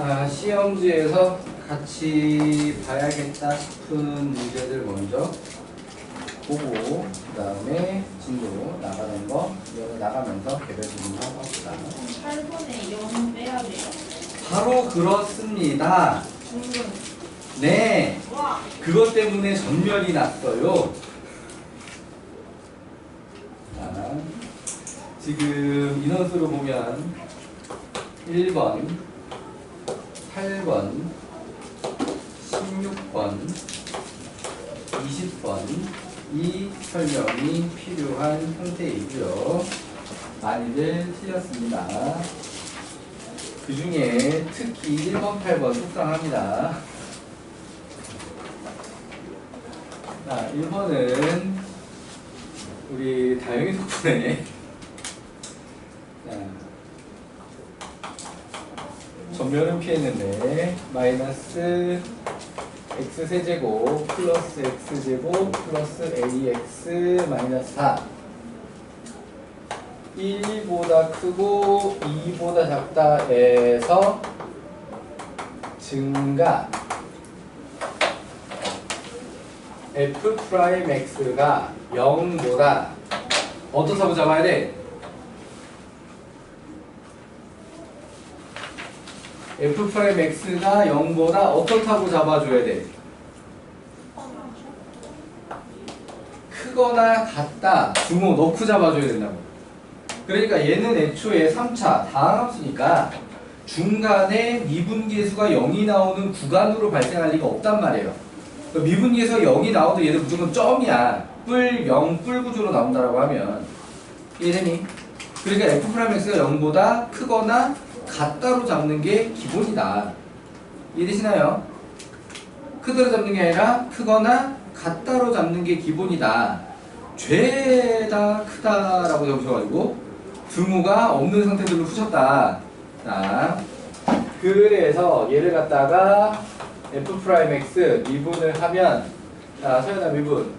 자, 시험지에서 같이 봐야겠다 싶은 문제들 먼저 보고 그 다음에 진도 나가는 거 나가면서 개별 질문하고 합시다. 8번에 0 빼야 돼요. 바로 그렇습니다. 네, 와. 그것 때문에 전멸이 났어요. 자, 지금 인원수로 보면 1번, 8번, 16번, 20번 이 설명이 필요한 형태이고요. 많이들 틀렸습니다. 그 중에 특히 1번, 8번 속상합니다. 자, 1번은 우리 다영이 덕분에 전멸은 피했는데 마이너스 x세제곱 플러스 x제곱 플러스 ax 마이너스 4 1보다 크고 2보다 작다에서 증가 f'x가 0보다 어떻다고 잡아야 돼? f'x가 0보다 어떻다고 잡아줘야 돼? 크거나 같다 주모 넣고 잡아줘야 된다고. 그러니까 얘는 애초에 3차 다항함수니까 중간에 미분계수가 0이 나오는 구간으로 발생할 리가 없단 말이에요. 미분계수가 0이 나오도 얘는 무조건 점이야. 뿔 0, 뿔 구조로 나온다라고 하면 이해되니? 그러니까 f'x가 0보다 크거나 같다로 잡는 게 기본이다. 이해되시나요? 크다로 잡는 게 아니라 크거나 같다로 잡는 게 기본이다. 죄다 크다라고 잡으셔가지고 등호가 없는 상태들로 푸셨다. 자, 그래서 얘를 갖다가 f'x 미분을 하면 자, 서연아 미분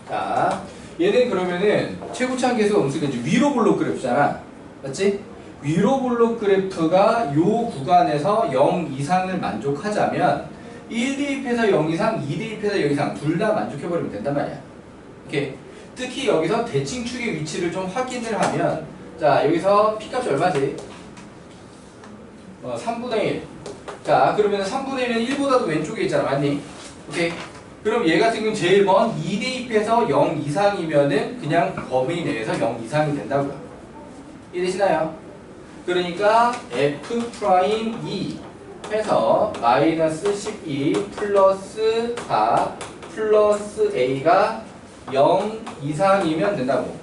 자, 얘는 그러면은 최고차항 계수가 음수가 이제 위로 볼록 그래프잖아. 맞지? 위로 볼록 그래프가 요 구간에서 0 이상을 만족하자면 1 대입해서 0 이상, 2 대입해서 0 이상 둘 다 만족해버리면 된단 말이야. 이렇게 특히 여기서 대칭축의 위치를 좀 확인을 하면 자, 여기서 P값이 얼마지? 3분의 1. 자, 그러면 3분의 1은 1보다도 왼쪽에 있잖아. 맞니? 오케이. 그럼 얘가 지금 제일 먼 2 대입해서 0 이상이면은 그냥 범위 내에서 0 이상이 된다고요. 이해되시나요? 그러니까 F'2 해서 마이너스 12 플러스 4 플러스 A가 0 이상이면 된다고.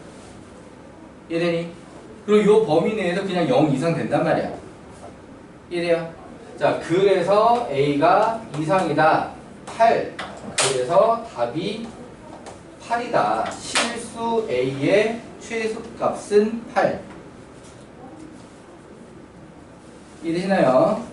이해되니? 그리고 이 범위 내에서 그냥 0 이상 된단 말이야. 이해돼요? 자, 그래서 A가 이상이다. 8. 그래서 답이 8이다. 실수 A의 최소값은 8. 이해되시나요?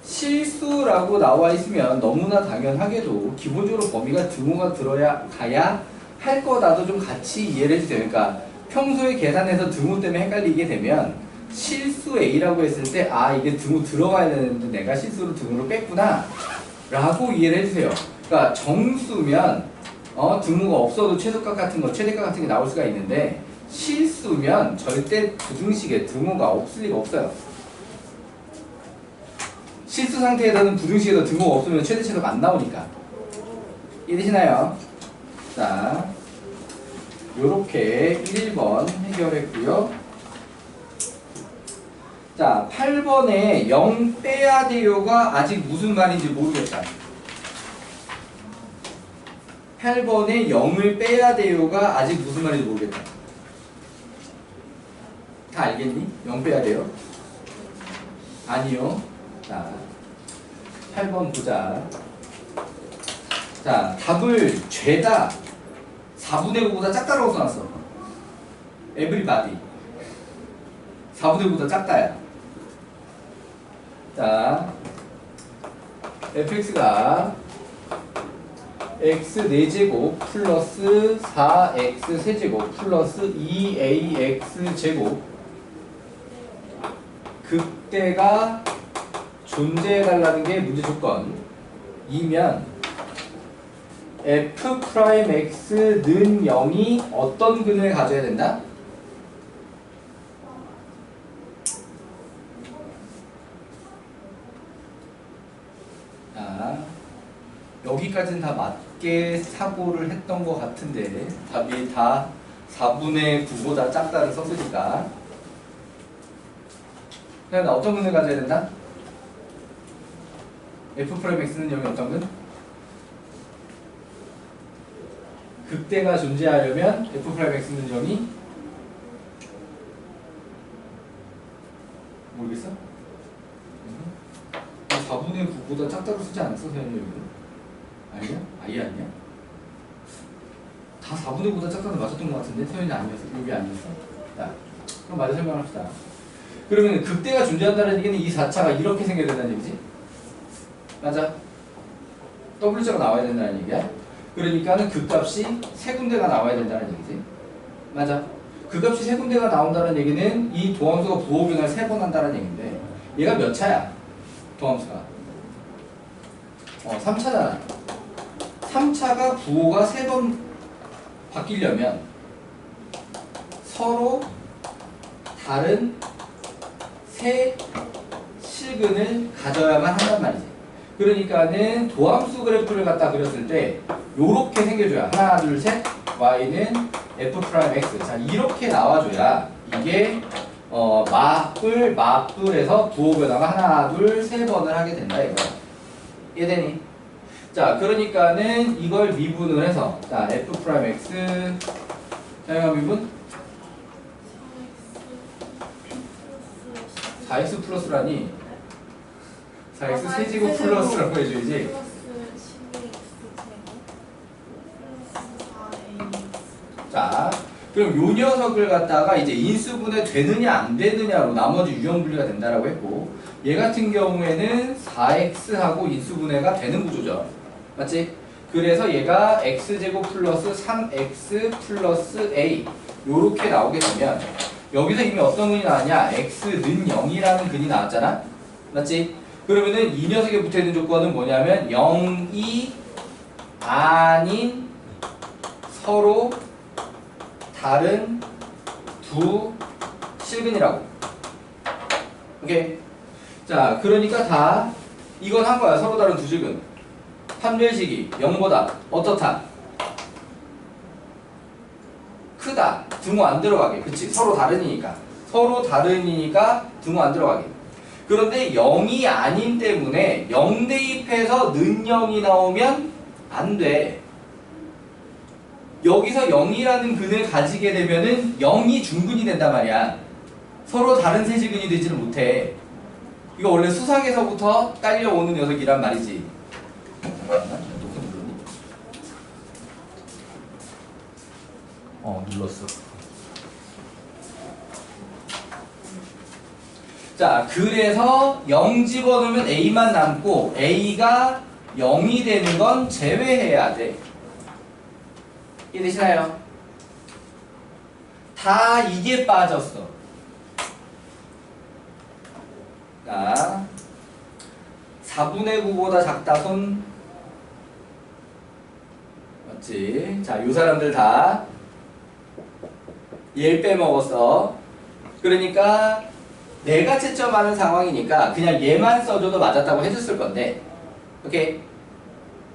실수라고 나와 있으면 너무나 당연하게도 기본적으로 범위가 등호가 들어야 가야 할 거다도 좀 같이 이해를 해주세요. 그러니까 평소에 계산해서 등호 때문에 헷갈리게 되면 실수 A라고 했을 때 아 이게 등호 들어가야 되는데 내가 실수로 등호를 뺐구나 라고 이해를 해주세요. 그러니까 정수면 등호가 없어도 최소값 같은 거 최대값 같은 게 나올 수가 있는데 실수면 절대 부등식에 등호가 없을 리가 없어요. 실수 상태에서는 부등식에서 등호가 없으면 최대 최소가 안 나오니까. 이해되시나요? 자, 요렇게 1번 해결했고요. 자, 8번에 0 빼야 돼요가 아직 무슨 말인지 모르겠다. 8번에 0을 빼야 돼요가 아직 무슨 말인지 모르겠다. 다 알겠니? 0 빼야 돼요? 아니요. 자, 8번 보자. 자, 답을 죄다 4분의 5보다 작다라고 써놨어. everybody. 4분의 5보다 작다야. 자, fx가 x 4제곱 플러스 4x 세제곱 플러스 2ax 제곱 극대가 존재해달라는 게 문제 조건이면 f'x는 0이 어떤 근을 가져야 된다? 여기까지는 다 맞게 사고를 했던 것 같은데 답이 다 4분의 9보다 작다를 썼으니까 그냥 어떤 근을 가져야 된다? f'x는 0이 어떤 근? 극대가 존재하려면 f'x는 0이 모르겠어? 4분의 9보다 작다고 쓰지 않았어? 세연이 여기는? 아니야? 아예 아니야? 다 4분의 9보다 작다고 맞았던 것 같은데? 세연이 아니었어? 여기 아니었어? 자, 그럼 맞아 설명합시다. 그러면 극대가 존재한다는 얘기는 이 4차가 이렇게 생겨야 된다는 얘기지? 맞아? W자가 나와야 된다는 얘기야? 그러니까는 극값이 세 군데가 나와야 된다는 얘기지? 맞아? 극값이 세 군데가 나온다는 얘기는 이 도함수가 부호변을 3번 한다는 얘기인데 얘가 몇 차야? 도함수가 3차잖아. 3차가 부호가 3번 바뀌려면 서로 다른 세 실근을 가져야만 한단 말이지. 그러니까는 도함수 그래프를 갖다 그렸을 때 요렇게 생겨줘야 하나 둘 셋 y는 f'x 자 이렇게 나와줘야 이게 맞불에서 부호 변화가 하나 둘 세 번을 하게 된다 이거야. 이해되니? 자 그러니까는 이걸 미분을 해서 자 f'x 자 미분 4x 플러스라니 4x 세제곱 플러스라고 해줘야지. 자, 그럼 요 녀석을 갖다가 이제 인수분해 되느냐 안 되느냐로 나머지 유형 분리가 된다라고 했고, 얘 같은 경우에는 4x하고 인수분해가 되는 구조죠. 맞지? 그래서 얘가 x제곱 플러스 3x 플러스 a 요렇게 나오게 되면 여기서 이미 어떤 근이 나왔냐? x는 0이라는 근이 나왔잖아? 맞지? 그러면은 이 녀석에 붙어있는 조건은 뭐냐면 0이 아닌 서로 다른 두 실근이라고. 오케이? 자, 그러니까 다 이건 한 거야. 서로 다른 두 실근. 판별식이 0보다 어떻다? 크다. 등호 안 들어가게. 그치? 서로 다른이니까. 서로 다른이니까 등호 안 들어가게. 그런데 0이 아닌 때문에 0 대입해서 는 0이 나오면 안 돼. 여기서 0이라는 근을 가지게 되면은 0이 중근이 된단 말이야. 서로 다른 세제근이 되지는 못해. 이거 원래 수상에서부터 딸려오는 녀석이란 말이지. 눌렀어. 자, 그래서 0 집어넣으면 A만 남고 A가 0이 되는 건 제외해야 돼. 이해되시나요? 다 이게 빠졌어. 자, 4분의 9보다 작다 손 맞지? 자, 요 사람들 다 얘를 빼먹었어. 그러니까 내가 채점하는 상황이니까 그냥 얘만 써줘도 맞았다고 해줬을 건데, 오케이?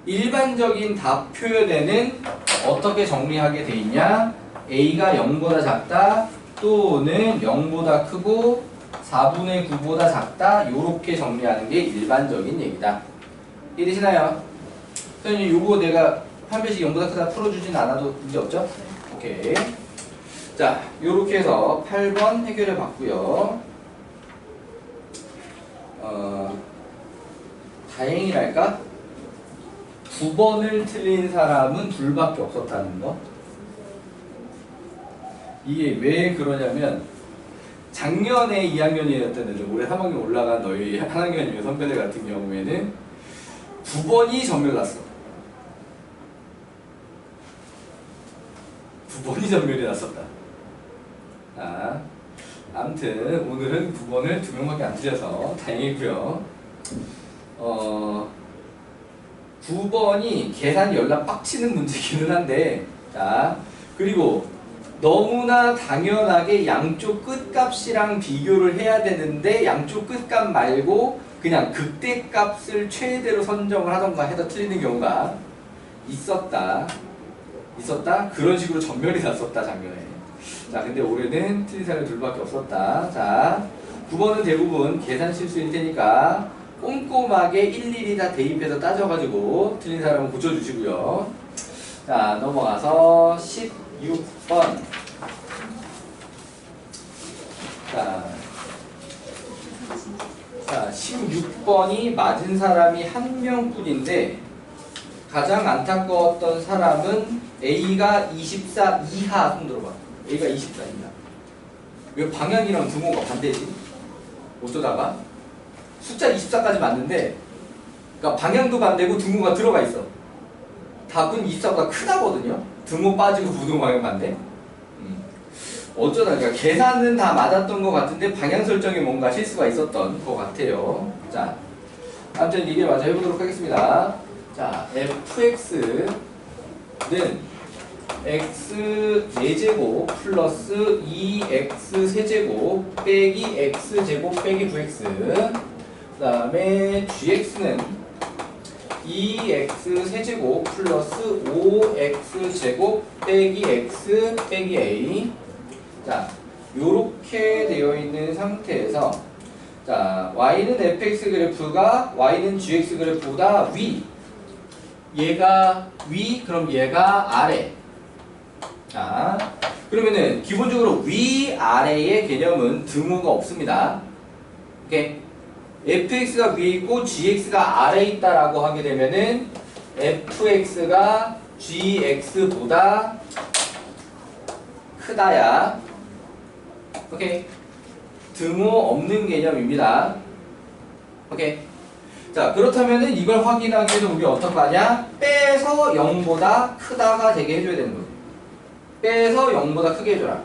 일반적인 답 표현에는 어떻게 정리하게 돼 있냐? A가 0보다 작다 또는 0보다 크고 4분의 9보다 작다 요렇게 정리하는 게 일반적인 얘기다. 이해되시나요? 선생님 요거 내가 판별식 0보다 크다 풀어주진 않아도 문제 없죠? 오케이. 자, 요렇게 해서 8번 해결해 봤고요. 다행이랄까? 9번을 틀린 사람은 둘밖에 없었다는 거. 이게 왜 그러냐면 작년에 2학년이었던 애들 올해 3학년 올라간 너희 한 학년이면 선배들 같은 경우에는 9번이 정렬 났어. 9번이 전멸이 났었다. 아, 아무튼 오늘은 9번을 2명밖에 안 틀려서 다행이고요. 9번이 계산 연락 빡치는 문제기는 한데, 자, 그리고 너무나 당연하게 양쪽 끝값이랑 비교를 해야 되는데 양쪽 끝값 말고 그냥 극대값을 최대로 선정을 하던가 해서 틀리는 경우가 있었다. 그런 식으로 전멸이 났었다, 작년에. 자, 근데 올해는 틀린 사람이 둘밖에 없었다. 자, 9번은 대부분 계산 실수일 테니까 꼼꼼하게 일일이 다 대입해서 따져가지고 틀린 사람은 고쳐주시고요. 자, 넘어가서 16번. 자, 16번이 맞은 사람이 한 명뿐인데 가장 안타까웠던 사람은 A가 24 이하. 손 들어봐. A가 24 이하. 왜 방향이랑 등호가 반대지? 어쩌다가? 숫자 24까지 맞는데, 그러니까 방향도 반대고 등호가 들어가 있어. 답은 24보다 크다거든요. 등호 빠지고 부등 방향 반대. 어쩌다, 그러니까 계산은 다 맞았던 것 같은데 방향 설정에 뭔가 실수가 있었던 것 같아요. 자, 아무튼 이게 맞아 해보도록 하겠습니다. 자, fx는 x 4제곱 플러스 2x 세제곱 빼기 x제곱 빼기 9x. 그 다음에 gx는 2x 세제곱 플러스 5x제곱 빼기 x 빼기 a. 자, 요렇게 되어 있는 상태에서, 자, y는 fx 그래프가 y는 gx 그래프보다 위, 얘가 위, 그럼 얘가 아래. 자, 그러면은 기본적으로 위, 아래의 개념은 등호가 없습니다. 오케이? fx가 위에 있고 gx가 아래에 있다라고 하게 되면은 fx가 gx보다 크다야. 오케이? 등호 없는 개념입니다. 오케이? 자, 그렇다면은 이걸 확인하기 위해서 우리 어떻게 하냐? 빼서 0보다 크다가 되게 해줘야 되는 거죠. 빼서 0보다 크게 해줘라.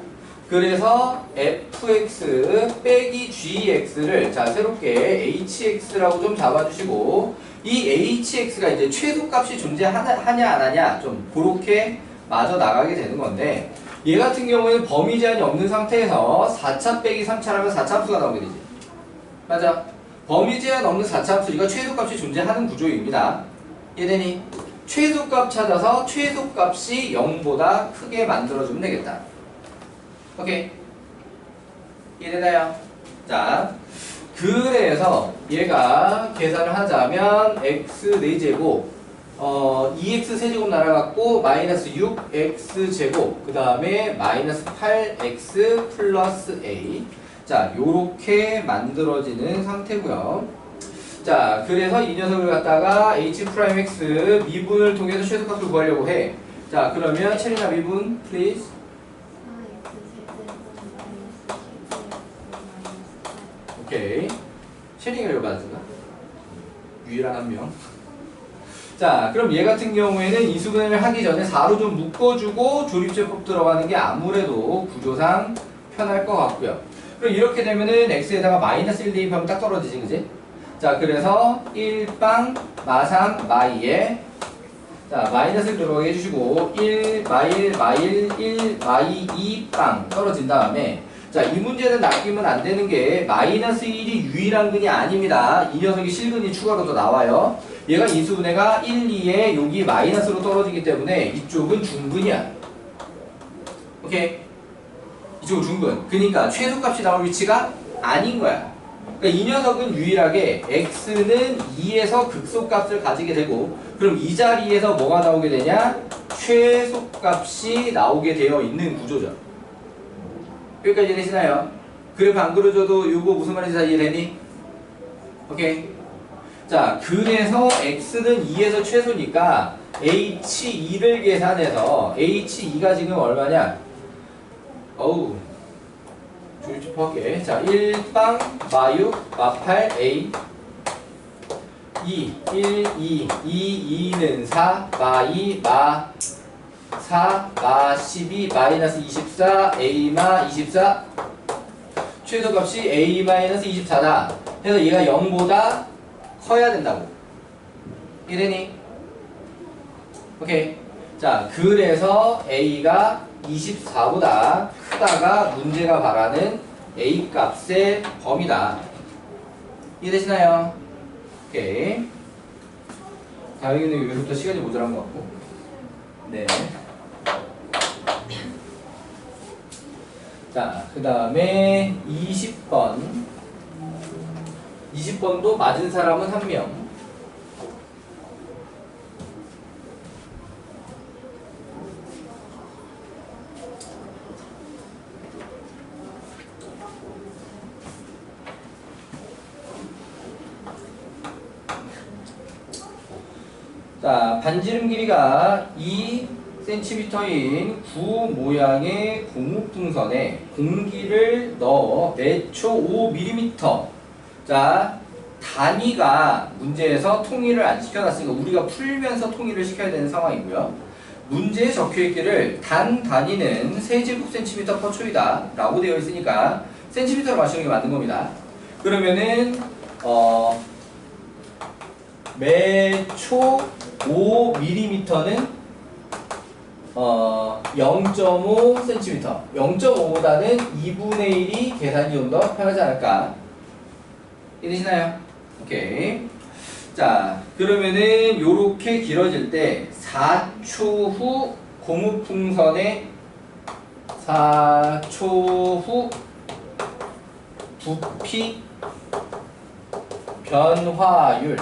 그래서 fx 빼기 gx를, 자, 새롭게 hx라고 좀 잡아주시고, 이 hx가 이제 최소값이 존재하냐 안 하냐 좀 그렇게 마저 나가게 되는 건데, 얘 같은 경우에는 범위 제한이 없는 상태에서 4차 빼기 3차라면 4차함수가 나오게 되지. 맞아. 범위 제한 없는 4차함수, 이거 최소값이 존재하는 구조입니다. 얘네니 최소값 찾아서 최소값이 0보다 크게 만들어주면 되겠다. 오케이. 이해되나요? 자, 그래서 얘가 계산을 하자면 x 4제곱 2x 세제곱 날아갔고 마이너스 6x제곱 그 다음에 마이너스 8x 플러스 a. 자, 요렇게 만들어지는 상태고요. 자, 그래서 이 녀석을 갖다가 h'(x) 미분을 통해서 최소값을 구하려고 해. 자, 그러면 체리나 미분 please. 오케이. 체리가 이거 맞은가? 유일한 한 명. 자, 그럼 얘 같은 경우에는 이수분해를 하기 전에 4로 좀 묶어주고 조립제법 들어가는 게 아무래도 구조상 편할 것 같고요. 그럼 이렇게 되면은 x에다가 마이너스 1 대입하면 딱 떨어지지, 그지? 자, 그래서 1빵 마3 마2에, 자, 마이너스를 들어가게 해주시고 1 마1 마1 1 마2 2빵 떨어진 다음에, 자, 이 문제는 낚이면 안 되는 게 마이너스 1이 유일한 근이 아닙니다. 이 녀석이 실근이 추가로 더 나와요. 얘가 인수분해가 1, 2에 여기 마이너스로 떨어지기 때문에 이쪽은 중근이야. 오케이? 이쪽은 중근. 그러니까 최소값이 나올 위치가 아닌 거야. 그러니까 이 녀석은 유일하게 x는 2에서 극소값을 가지게 되고, 그럼 이 자리에서 뭐가 나오게 되냐? 최소값이 나오게 되어 있는 구조죠. 여기까지 이해되시나요? 그래프 안 그려줘도 이거 무슨 말인지 다 이해되니? 오케이. 자, 그래서 x는 2에서 최소니까 h2를 계산해서 h2가 지금 얼마냐? 어우, 조립집합 할게. 자, 1빵 마6 마8 a 2 1 2 2 2는 4 마2 마 4, 마 12, 마이너스 24, a 마 24. 최소값이 a 마이너스 24다. 그래서 얘가 0보다 커야 된다고. 이래니? 오케이. 자, 그래서 a가 24보다 크다가 문제가 말하는 a 값의 범위다. 이해되시나요? 오케이. 다행히는 여기서부터 시간이 모자란 것 같고. 네. 자, 그 다음에 20번. 20번도 맞은 사람은 1명. 자, 반지름 길이가 2cm인 구 모양의 고무풍선에 공기를 넣어 매초 5mm. 자, 단위가 문제에서 통일을 안 시켜놨으니까 우리가 풀면서 통일을 시켜야 되는 상황이고요. 문제에 적혀있기를 단 단위는 세제곱 센티미터 퍼 초이다 라고 되어 있으니까 센티미터로 맞추는 게 맞는 겁니다. 그러면은 매초 5mm는 0.5cm. 0.5보다는 2분의 1이 계산이 좀 더 편하지 않을까? 이해되시나요? 오케이. 자, 그러면은 요렇게 길어질 때 4초 후 고무풍선의 4초 후 부피 변화율.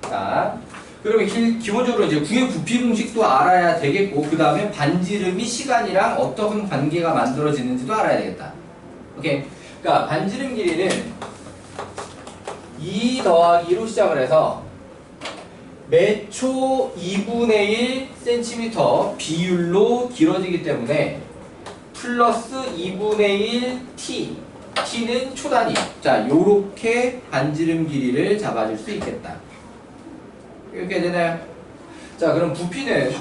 자, 그러면 기본적으로 이제 구의 부피 공식도 알아야 되겠고, 그 다음에 반지름이 시간이랑 어떤 관계가 만들어지는지도 알아야 되겠다. 오케이. 그러니까 반지름 길이는 2 더하기로 시작을 해서 매초 2분의 1 cm 비율로 길어지기 때문에 플러스 2분의 1 t. t는 초단위. 자, 요렇게 반지름 길이를 잡아줄 수 있겠다. 이렇게 되나요? 자, 그럼 부피는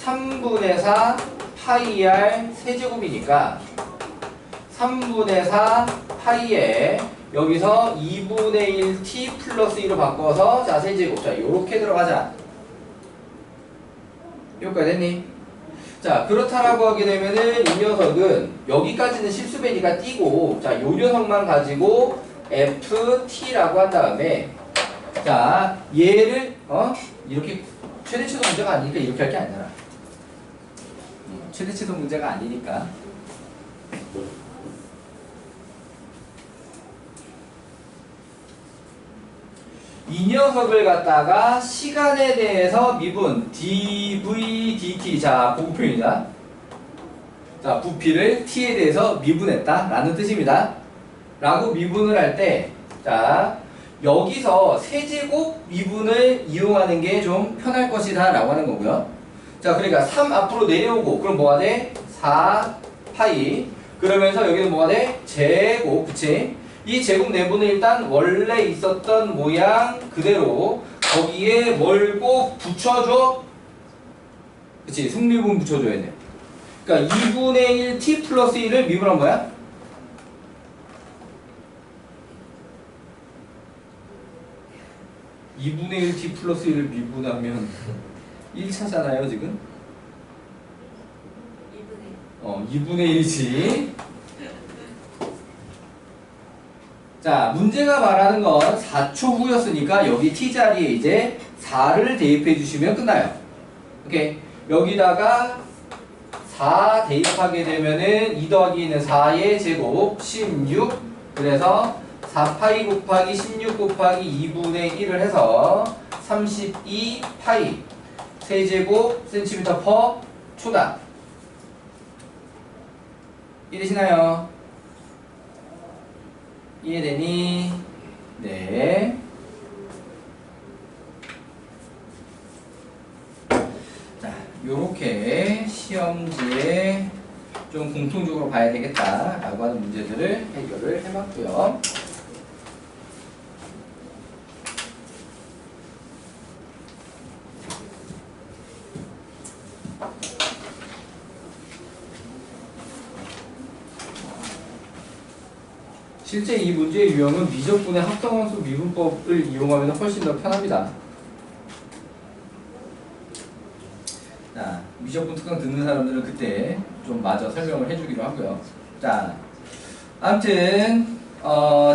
3분의 4 파이 r 세제곱이니까 3분의 4 파이에 여기서 2분의 1 t 플러스 2로 바꿔서 자, 세제곱. 자, 요렇게 들어가자. 여기까지 됐니? 자, 그렇다라고 하게 되면은 이 녀석은 여기까지는 실수배니까 띄고, 자, 요 녀석만 가지고 ft라고 한 다음에, 자, 얘를 이렇게 최대치도 문제가 아니니까 이렇게 할 게 아니잖아. 최대치도 문제가 아니니까. 이 녀석을 갖다가 시간에 대해서 미분 dv dt. 자, 보고표입니다. 자, 부피를 t에 대해서 미분했다 라는 뜻입니다. 라고 미분을 할 때, 자, 여기서 세제곱 미분을 이용하는 게 좀 편할 것이다 라고 하는 거고요. 자, 그러니까 3 앞으로 내려오고, 그럼 뭐가 돼? 4 파이. 그러면서 여기는 뭐가 돼? 제곱. 그치? 이 제곱 내부는 일단 원래 있었던 모양 그대로 거기에 뭘 꼭 붙여줘? 그치? 승리분 붙여줘야 돼. 그러니까 2분의 1 t 플러스 1을 미분한 뭐야? 2분의 1 t 플러스 1을 미분하면 1차잖아요 지금? 2분의 1이지. 자, 문제가 말하는 건 4초 후였으니까 여기 t자리에 이제 4를 대입해 주시면 끝나요. 오케이. 여기다가 4 대입하게 되면은 2 더하기 2는 4의 제곱 16. 그래서 4파이 곱하기 16 곱하기 2분의 1을 해서 32 파이 세제곱 센티미터 퍼 초단. 이해되시나요? 이해되니? 네. 자, 요렇게 시험지에 좀 공통적으로 봐야 되겠다라고 하는 문제들을 해결을 해봤고요. 실제 이 문제의 유형은 미적분의 합성함수 미분법을 이용하면 훨씬 더 편합니다. 자, 미적분 특강 듣는 사람들은 그때 좀 마저 설명을 해주기로 하고요. 자, 아무튼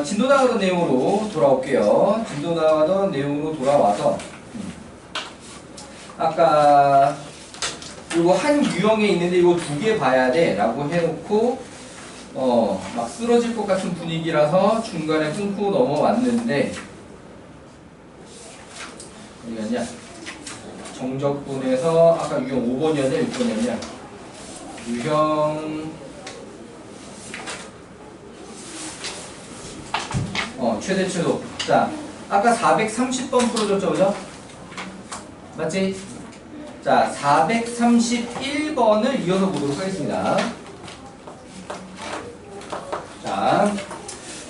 진도 나가던 내용으로 돌아올게요. 진도 나가던 내용으로 돌아와서 아까 이거 한 유형에 있는데 이거 두 개 봐야 돼 라고 해놓고 막 쓰러질 것 같은 분위기라서 중간에 끊고 넘어왔는데 어디 갔냐? 정적분에서 아까 유형 5번이었냐 6번이었냐? 유형 최대 최소. 자, 아까 430번 풀어줬죠, 그죠? 맞지? 자, 431번을 이어서 보도록 하겠습니다. 자,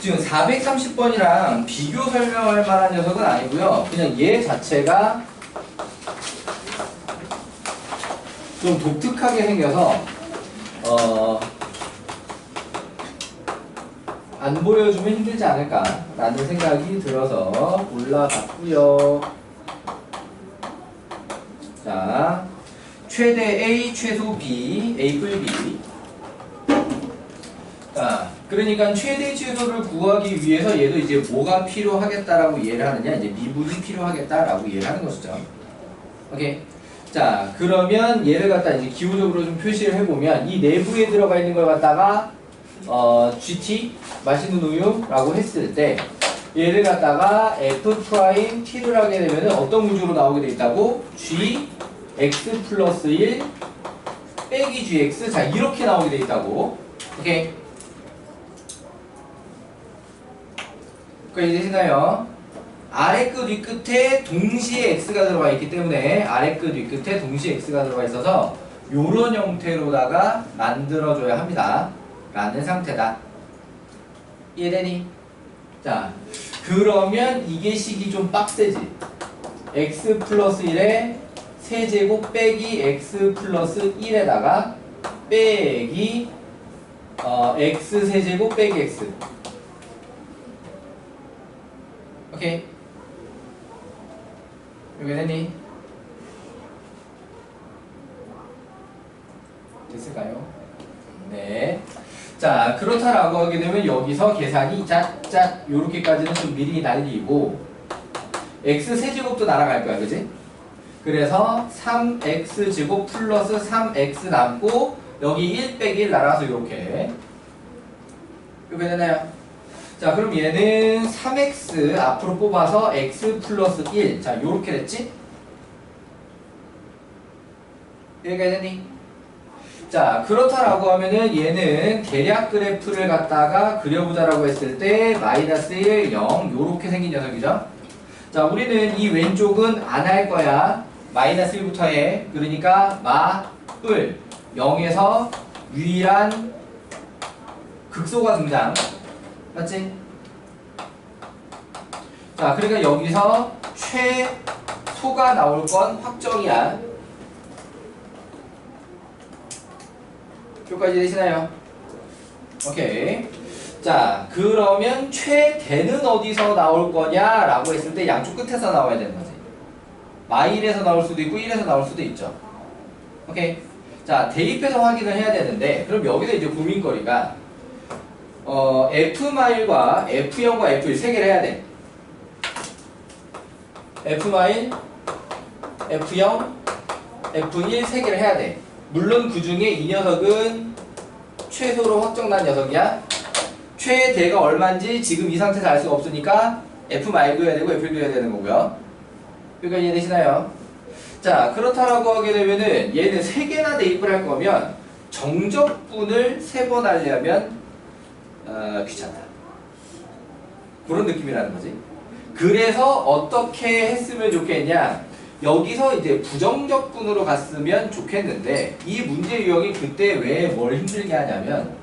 지금 430번이랑 비교 설명할 만한 녀석은 아니고요. 그냥 얘 자체가 좀 독특하게 생겨서 안 보여주면 힘들지 않을까라는 생각이 들어서 올라갔고요. 자, 최대 A, 최소 B, A 뿔 B. 자, 그러니까 최대 최소를 구하기 위해서 얘도 이제 뭐가 필요하겠다라고 이해를 하느냐, 이제 미분이 필요하겠다라고 이해를 하는 것이죠. 오케이. 자, 그러면 얘를 갖다 이제 기호적으로 좀 표시를 해보면 이 내부에 들어가 있는 걸 갖다가 GT 맛있는 우유라고 했을 때 얘를 갖다가 F' T를 하게 되면 어떤 구조로 나오게 돼 있다고? G X 플러스 1 빼기 GX. 자, 이렇게 나오게 돼 있다고. 오케이. 그러니까 이해되시나요? 아래 끝 윗끝에 동시에 X가 들어가 있기 때문에 아래 끝 윗끝에 동시에 X가 들어가 있어서 요런 형태로다가 만들어줘야 합니다 라는 상태다. 이해되니? 자, 그러면 이게 식이 좀 빡세지. X 플러스 1에 세제곱 빼기 X 플러스 1에다가 빼기 X 세제곱 빼기 X. 오케이. 여기 되니? 됐을까요? 네. 자, 그렇다라고 하게 되면 여기서 계산이 짝짝 요렇게까지는 좀 미리 날리고 x 세제곱도 날아갈 거야, 그지? 그래서 3x제곱 플러스 3x 남고 여기 1 빼기 1 날아서 요렇게 이렇게 되나요? 자, 그럼 얘는 3x 앞으로 뽑아서 x 플러스 1. 자, 요렇게 됐지? 여기까지 됐니? 자, 그렇다라고 하면은 얘는 대략 그래프를 갖다가 그려보자라고 했을 때 마이너스 1, 0 요렇게 생긴 녀석이죠. 자, 우리는 이 왼쪽은 안 할 거야. 마이너스 1부터 해. 그러니까 마, 뿔 0에서 유일한 극소가 등장. 맞지? 자, 그러니까 여기서 최소가 나올 건 확정이야. 여기까지 되시나요? 오케이. 자, 그러면 최대는 어디서 나올 거냐라고 했을 때 양쪽 끝에서 나와야 되는 거지. 마일에서 나올 수도 있고 1에서 나올 수도 있죠. 오케이. 자, 대입해서 확인을 해야 되는데 그럼 여기서 이제 고민거리가 F마일과 F0과 F1 세 개를 해야 돼. F마일, F0, F1 세 개를 해야 돼. 물론 그 중에 이 녀석은 최소로 확정난 녀석이야. 최대가 얼마인지 지금 이 상태에서 알 수가 없으니까 F마일도 해야 되고 F1도 해야 되는 거고요. 그러니까 이해되시나요? 자, 그렇다라고 하게 되면은 얘는 세 개나 대입을 할 거면 정적분을 세 번 하려면 귀찮다. 그런 느낌이라는 거지. 그래서 어떻게 했으면 좋겠냐? 여기서 이제 부정적분으로 갔으면 좋겠는데 이 문제 유형이 그때 왜 뭘 힘들게 하냐면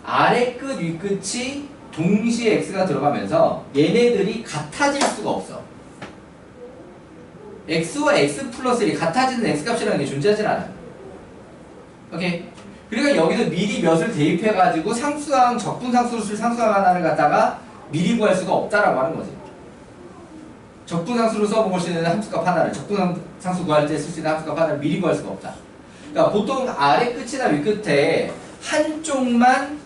아래 끝 위 끝이 동시에 x가 들어가면서 얘네들이 같아질 수가 없어. x와 x 플러스 1이 같아지는 x값이라는 게 존재하지 않아. 오케이. 그러니까 여기서 미리 몇을 대입해가지고 상수항, 적분상수로 쓸 상수항 하나를 갖다가 미리 구할 수가 없다라고 하는 거지. 적분상수로 써볼 수 있는 함수값 하나를, 적분상수 구할 때 쓸 수 있는 함수값 하나를 미리 구할 수가 없다. 그러니까 보통 아래 끝이나 위 끝에 한쪽만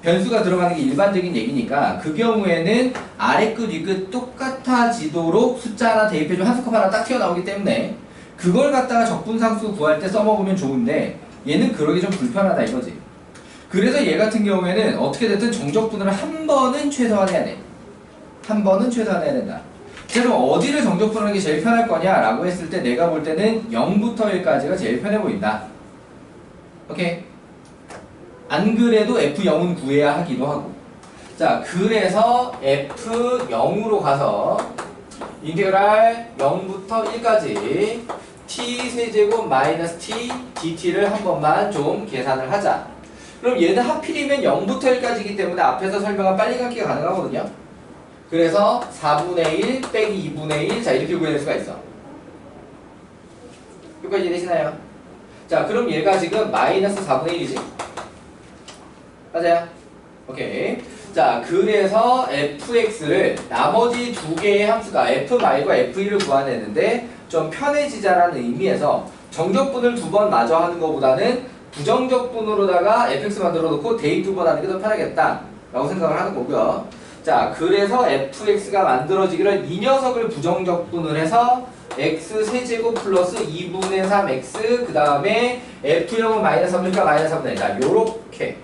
변수가 들어가는 게 일반적인 얘기니까 그 경우에는 아래 끝, 위 끝 똑같아지도록 숫자 하나 대입해주면 함수값 하나 딱 튀어나오기 때문에 그걸 갖다가 적분상수 구할 때 써먹으면 좋은데 얘는 그러기 좀 불편하다 이거지. 그래서 얘 같은 경우에는 어떻게 됐든 정적분을 한 번은 최소화해야 돼. 한 번은 최소화해야 된다. 자, 그럼 어디를 정적분하는 게 제일 편할 거냐라고 했을 때 내가 볼 때는 0부터 1까지가 제일 편해 보인다. 오케이? 안 그래도 F0은 구해야 하기도 하고. 자, 그래서 F0으로 가서 인테그랄 0부터 1까지 t 세제곱 마이너스 t dt를 한 번만 좀 계산을 하자. 그럼 얘는 하필이면 0부터 1까지이기 때문에 앞에서 설명한 빨리 갖기가 가능하거든요. 그래서 4분의 1 빼기 2분의 1 자 이렇게 구해낼 수가 있어. 여기까지 이해되시나요? 자, 그럼 얘가 지금 마이너스 4분의 1이지? 맞아요? 오케이. 자, 그래서 fx를 나머지 두 개의 함수가 f 말고 f1을 구하내는데 좀 편해지자라는 의미에서 정적분을 두 번 마저 하는 것보다는 부정적분으로다가 fx 만들어 놓고 대입 두 번 하는 게 더 편하겠다 라고 생각을 하는 거고요. 자, 그래서 fx가 만들어지기를 이 녀석을 부정적분을 해서 x 세제곱 플러스 2분의 3x 그 다음에 f0은 마이너스 3이니까 마이너스 3분의 1. 자, 요렇게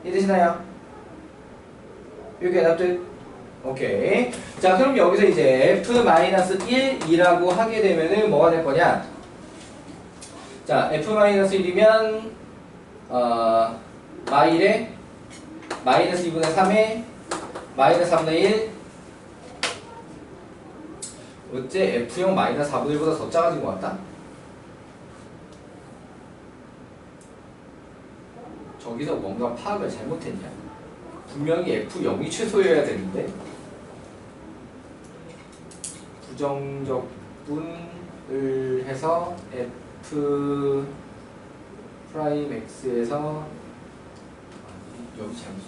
이해되시나요? 이렇게 납득? 오케이. 자, 그럼 여기서 이제 f-1이라고 하게 되면은 뭐가 될 거냐? 자, f-1이면 마일에 마이너스 2분의 3에 마이너스 3분의 1 어째 f0 마이너스 4분의 1보다 더 작아진 것 같다? 저기서 뭔가 파악을 잘못했냐? 분명히 F0이 최소여야 되는데 부정적분을 해서 F 프라임 X에서 여기 잘못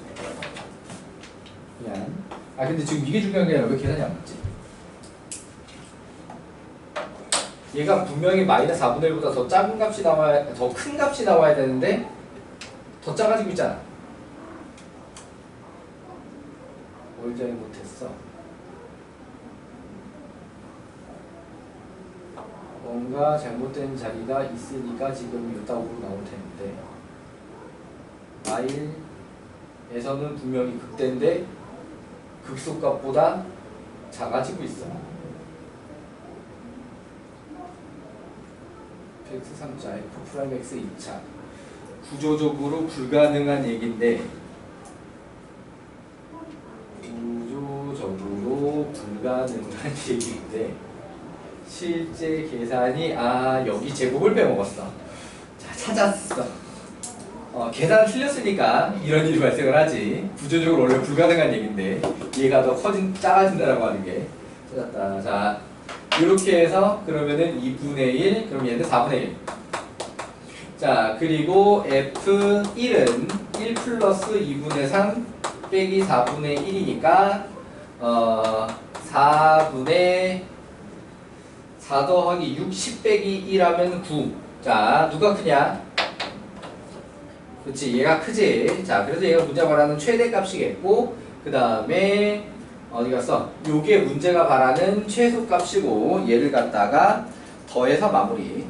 미안. 근데 지금 이게 중요한 게 아니라 왜 계산이 안 맞지? 얘가 분명히 마이너스 4분의 1보다 더 작은 값이 나와야 더 큰 값이 나와야 되는데 더 작아지고 있잖아. 뭘 잘못했어? 뭔가 잘못된 자리가 있으니까 지금 요따구로 나올 텐데 마일에서는 분명히 극대인데 극소값보다 작아지고 있어. x 3자 f 프라임 x 2차 구조적으로 불가능한 얘기인데 실제 계산이 여기 제곱을 빼먹었어. 자, 찾았어. 계산 틀렸으니까 이런 일이 발생을 하지. 구조적으로 원래 불가능한 얘기인데 얘가 더 작아진다라고 하는 게 찾았다. 자, 이렇게 해서 그러면은 2분의 1 그럼 얘는 4분의 1. 자, 그리고 F1은 1 플러스 2분의 3 빼기 4분의 1이니까 4분의 4 더하기 60 빼기 1하면 9. 자, 누가 크냐? 그렇지, 얘가 크지. 자, 그래서 얘가 문제가 말하는 최대값이겠고 그 다음에 어디 갔어? 요게 문제가 말하는 최소값이고 얘를 갖다가 더해서 마무리.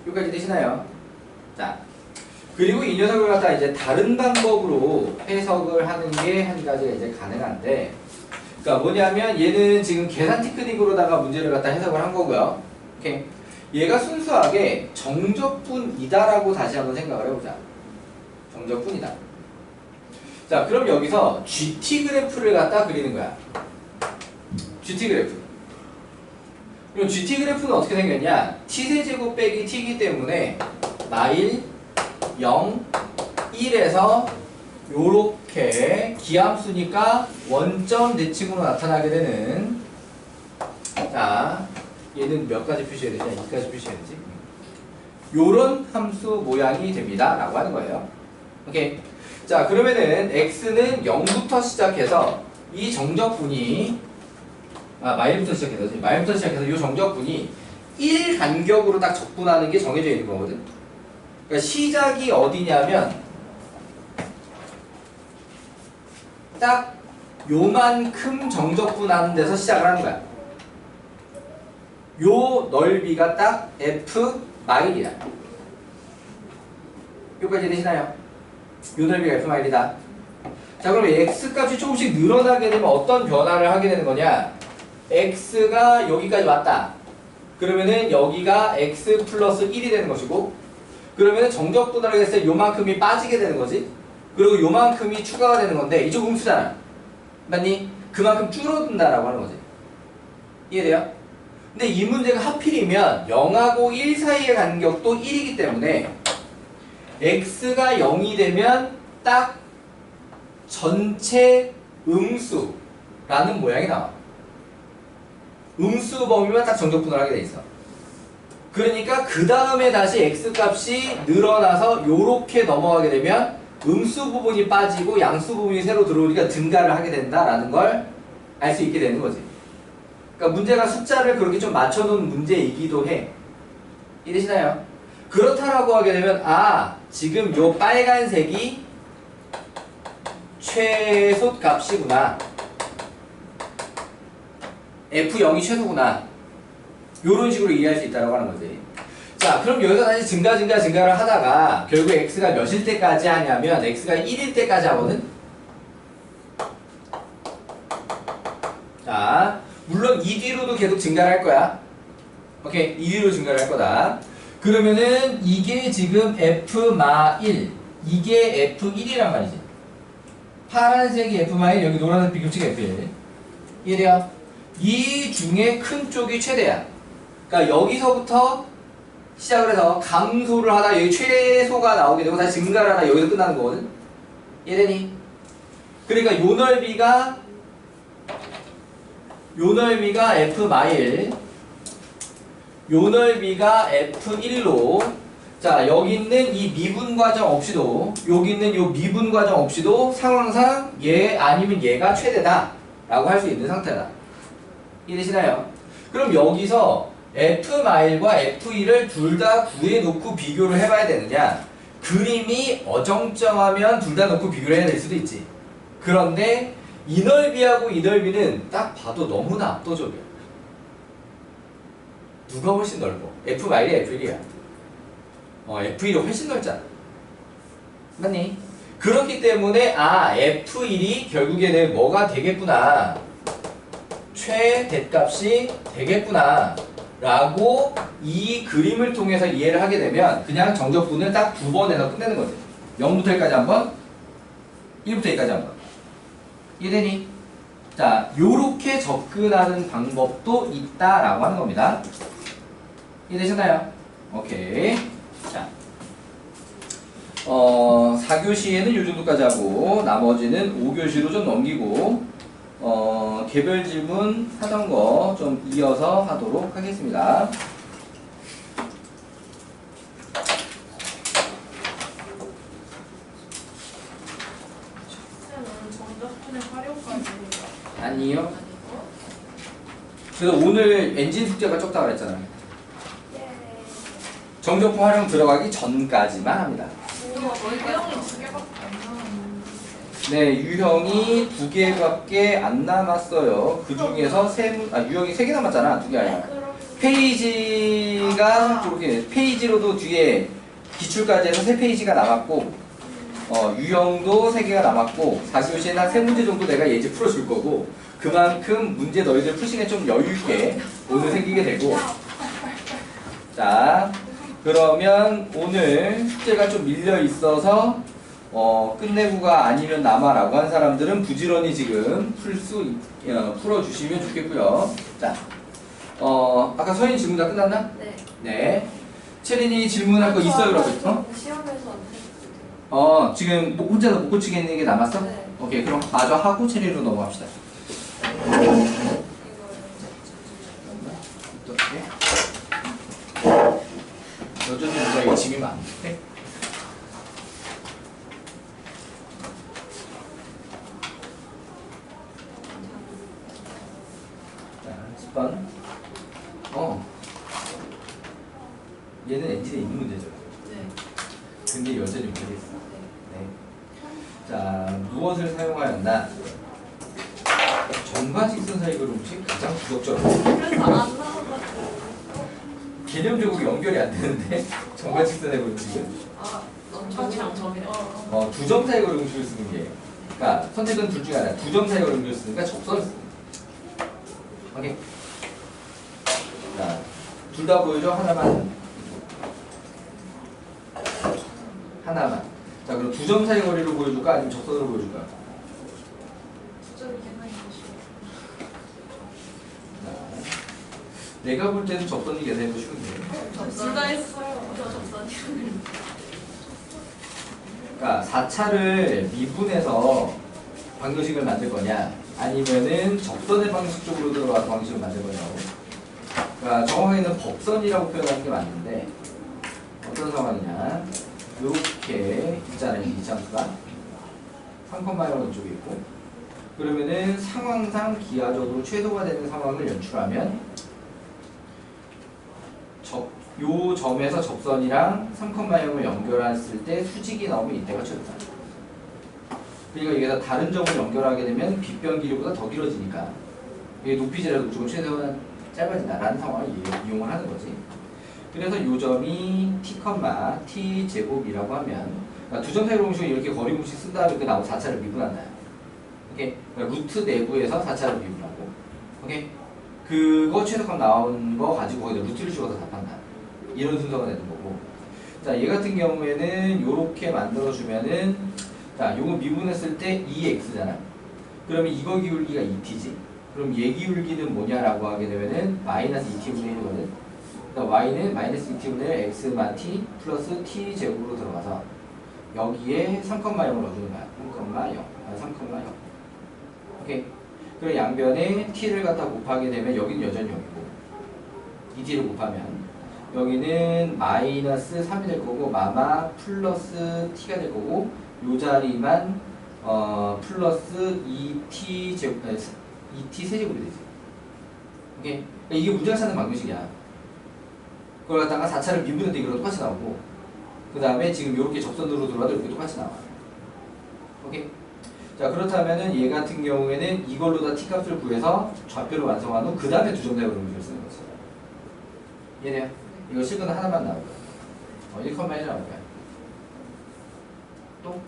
여기까지 되시나요? 자, 그리고 이 녀석을 갖다가 이제 다른 방법으로 해석을 하는 게 한 가지가 이제 가능한데, 그러니까 뭐냐면 얘는 지금 계산 테크닉으로다가 문제를 갖다 해석을 한 거고요. 오케이. 얘가 순수하게 정적분이다라고 다시 한번 생각을 해보자. 정적분이다. 자, 그럼 여기서 GT 그래프를 갖다 그리는 거야. GT 그래프. 그럼 GT 그래프는 어떻게 생겼냐? t세제곱 빼기 t이기 때문에 마일 0, 1에서 요렇게 기함수니까 원점 대칭으로 나타나게 되는, 자, 얘는 몇 가지 표시해야 되냐? 2까지 표시해야 되지? 요런 함수 모양이 됩니다 라고 하는 거예요. 오케이. 자, 그러면은 x는 0부터 시작해서 이 정적분이 마일부터 시작해서 이 정적분이 1 간격으로 딱 적분하는 게 정해져 있는 거거든. 그러니까 시작이 어디냐면 딱 요만큼 정적분하는 데서 시작을 하는 거야. 요 넓이가 딱 f 마일이야. 여기까지 되시나요? 요 넓이가 f 마일이다. 자, 그럼 x 값이 조금씩 늘어나게 되면 어떤 변화를 하게 되는 거냐? x가 여기까지 왔다. 그러면은 여기가 x 플러스 1이 되는 것이고, 그러면은 정적분할을 했을 때 요만큼이 빠지게 되는 거지. 그리고 요만큼이 추가가 되는 건데 이쪽 음수잖아. 맞니? 그만큼 줄어든다라고 하는 거지. 이해돼요? 근데 이 문제가 하필이면 0하고 1 사이의 간격도 1이기 때문에 x가 0이 되면 딱 전체 음수라는 모양이 나와. 음수 범위만 딱 정적분을 하게 돼 있어. 그러니까 그 다음에 다시 x값이 늘어나서 요렇게 넘어가게 되면 음수 부분이 빠지고 양수 부분이 새로 들어오니까 증가를 하게 된다라는 걸 알 수 있게 되는 거지. 그러니까 문제가 숫자를 그렇게 좀 맞춰놓은 문제이기도 해. 이해되시나요? 그렇다라고 하게 되면 지금 요 빨간색이 최소 값이구나. F0이 최소구나. 요런 식으로 이해할 수 있다고 하는 거지. 자, 그럼 여기서 다시 증가를 하다가 결국 x가 몇일 때까지 하냐면 x가 1일 때까지 하거든. 자, 물론 이 뒤로도 계속 증가를 할 거야. 오케이, 이 뒤로 증가를 할 거다. 그러면은 이게 지금 f-1, 이게 f1이란 말이지. 파란색이 f-1, 여기 노란색 비급치가 f1. 이해돼요? 이 중에 큰 쪽이 최대야. 그러니까 여기서부터 시작을 해서 감소를 하다 여기 최소가 나오게 되고 다시 증가를 하다 여기서 끝나는 거거든. 이해되니? 그러니까 요 넓이가 f 마일, 요 넓이가 f1로, 자, 여기 있는 이 미분 과정 없이도, 여기 있는 요 미분 과정 없이도 상황상 얘 아니면 얘가 최대다 라고 할 수 있는 상태다. 이해되시나요? 그럼 여기서 f-마일과 f1을 둘 다 구해놓고 비교를 해봐야 되느냐? 그림이 어정쩡하면 둘 다 놓고 비교를 해야 될 수도 있지. 그런데 이 넓이하고 이 넓이는 딱 봐도 너무나 압도적이야. 누가 훨씬 넓어? f-마일이 f1이야. f1이 훨씬 넓잖아. 맞니? 그렇기 때문에 f1이 결국에는 뭐가 되겠구나. 최대값이 되겠구나 라고 이 그림을 통해서 이해를 하게 되면 그냥 정적분을 딱 두 번 해서 끝내는 거지. 0부터 1까지 한 번, 1부터 2까지 한 번. 이해되니? 자, 요렇게 접근하는 방법도 있다라고 하는 겁니다. 이해되셨나요? 오케이. 자, 4교시에는 요 정도까지 하고 나머지는 5교시로 좀 넘기고 개별 질문 하던 거 좀 이어서 하도록 하겠습니다. 정적분의 활용까지 아니요. 그래서 오늘 엔진 숙제가 적다 그랬잖아요. 정적분 활용 들어가기 전까지만 합니다. 유형이 2개밖에 안 나왔는데. 네, 유형이 2개밖에 안 남았어요. 그 중에서 유형이 3개 남았잖아. 2개 아니라. 페이지가 그렇게 페이지로도 뒤에 기출까지 해서 3페이지가 남았고 유형도 3개가 남았고 4교시에는 한 3문제 정도 내가 예제 풀어줄 거고 그만큼 문제 너희들 푸시는 좀 여유있게 오늘 생기게 되고 자 그러면 오늘 숙제가 좀 밀려 있어서 끝내고가 아니면 남아라고 한 사람들은 부지런히 지금 풀어주시면 좋겠고요. 자, 아까 서인 질문 다 끝났나? 네. 네. 채린이 질문할 거 있어요, 그러고 있어? 시험에서 안 해도 지금 혼자서 못 고치게 있는 게 남았어? 네. 오케이, 그럼 마저 하고 채린이로 넘어갑시다. 어떻게? 여전히 누가 이거 지면 안 돼? 자, 10번. 얘는 엔진에 있는 문제죠. 네. 근데 여전히 모르겠어. 네. 자, 무엇을 사용하였나? 정과 직선 사이 그림이 가장 부적절하고 그래서 안 나와가지고. 개념적으로 연결이 안 되는데 정과 직선의 그림은 아, 점이랑 점이랑. 두 점 사이 그림을 쓰는 게, 그러니까 선택은 둘 중에 하나. 두 점 사이 그림을 쓰니까 적선을 쓰는 거야. 오케이. 자, 둘 다 보여줘. 하나만. 자, 그럼 두 점 사이 거리로 보여줄까? 아니면 적선으로 보여줄까? 숫자를 계산해 보시고. 내가 볼 때는 적선이 계산해도 쉬운데. 둘다 했어요. 저 접선이요. 그러니까 4차를 미분해서 방정식을 만들 거냐, 아니면은 적선의 방식 쪽으로 들어가서 방식을 만들 거냐고. 그러니까 정확하게는 법선이라고 표현하는 게 맞는데, 어떤 상황이냐. 요렇게 있잖아요, 이 장수가. 3,0 이쪽에 있고. 그러면은 상황상 기하적으로 최소가 되는 상황을 연출하면 요 점에서 접선이랑 3,0을 연결했을 때 수직이 나오면 이때가 최소다. 그러니까 여기다 다른 점을 연결하게 되면 빗변 길이보다 더 길어지니까 이게 높이지라도 무조건 최소한 짧아진다라는 상황을 이용을 하는 거지. 그래서 요 점이 t, t제곱이라고 하면, 그러니까 두 점 사이 공식을 이렇게 거리 공식 쓴 다음에 그 나온 4차를 미분한다. 오케이? 그러니까 루트 내부에서 4차를 미분하고, 오케이? 그거 최소값 나온 거 가지고 거기다 루트를 집어서 답한다. 이런 순서가 되는 거고. 자, 얘 같은 경우에는 요렇게 만들어주면은, 자, 요거 미분했을 때 2x잖아. 그러면 이거 기울기가 2t지. 그럼 얘 기울기는 뭐냐라고 하게 되면은 마이너스 2t분의 1이거든. 그러니까 y는 마이너스 2t분의 1 x만 t 플러스 t 제곱으로 들어가서 여기에 3,0을 넣어주는 거야. 3,0. 오케이. 그리고 양변에 t를 갖다 곱하게 되면 여기는 여전히 0이고 2t를 곱하면 여기는 마이너스 3이 될 거고 마마 플러스 t가 될 거고 요 자리만 플러스 2t 제곱 2t 세제곱이 되지. 오케이. 그러니까 이게 문제가 찾는 방정식이야. 그걸 갖다가 4차를 미분했는데 이거랑 똑같이 나오고 그 다음에 지금 이렇게 접선으로 들어가도 이렇게 똑같이 나와. 오케이. 자, 그렇다면은 얘 같은 경우에는 이걸로 다 t값을 구해서 좌표를 완성한 후 그 다음에 두 점의 그림을 쓰는 거지. 이해돼요? 이거 실근 하나만 나올 거야. 1,1 나올 거야. 또?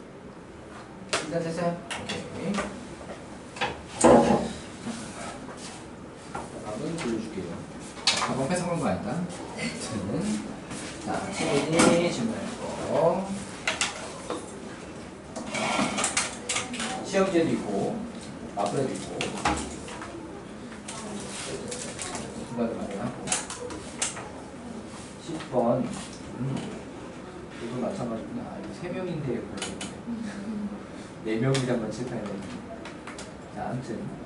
일단 됐어요? 오케이. 다음은 보여줄게요. 가방 뺏어간 거 아니다. 자, 채민이 질문할 거. 시험지에도 있고, 마플에도 있고. 중간에 말이야. 10번. 이거 마찬가지구나. 이거 3명인데, 4명이란 건 실패네. 자, 아무튼.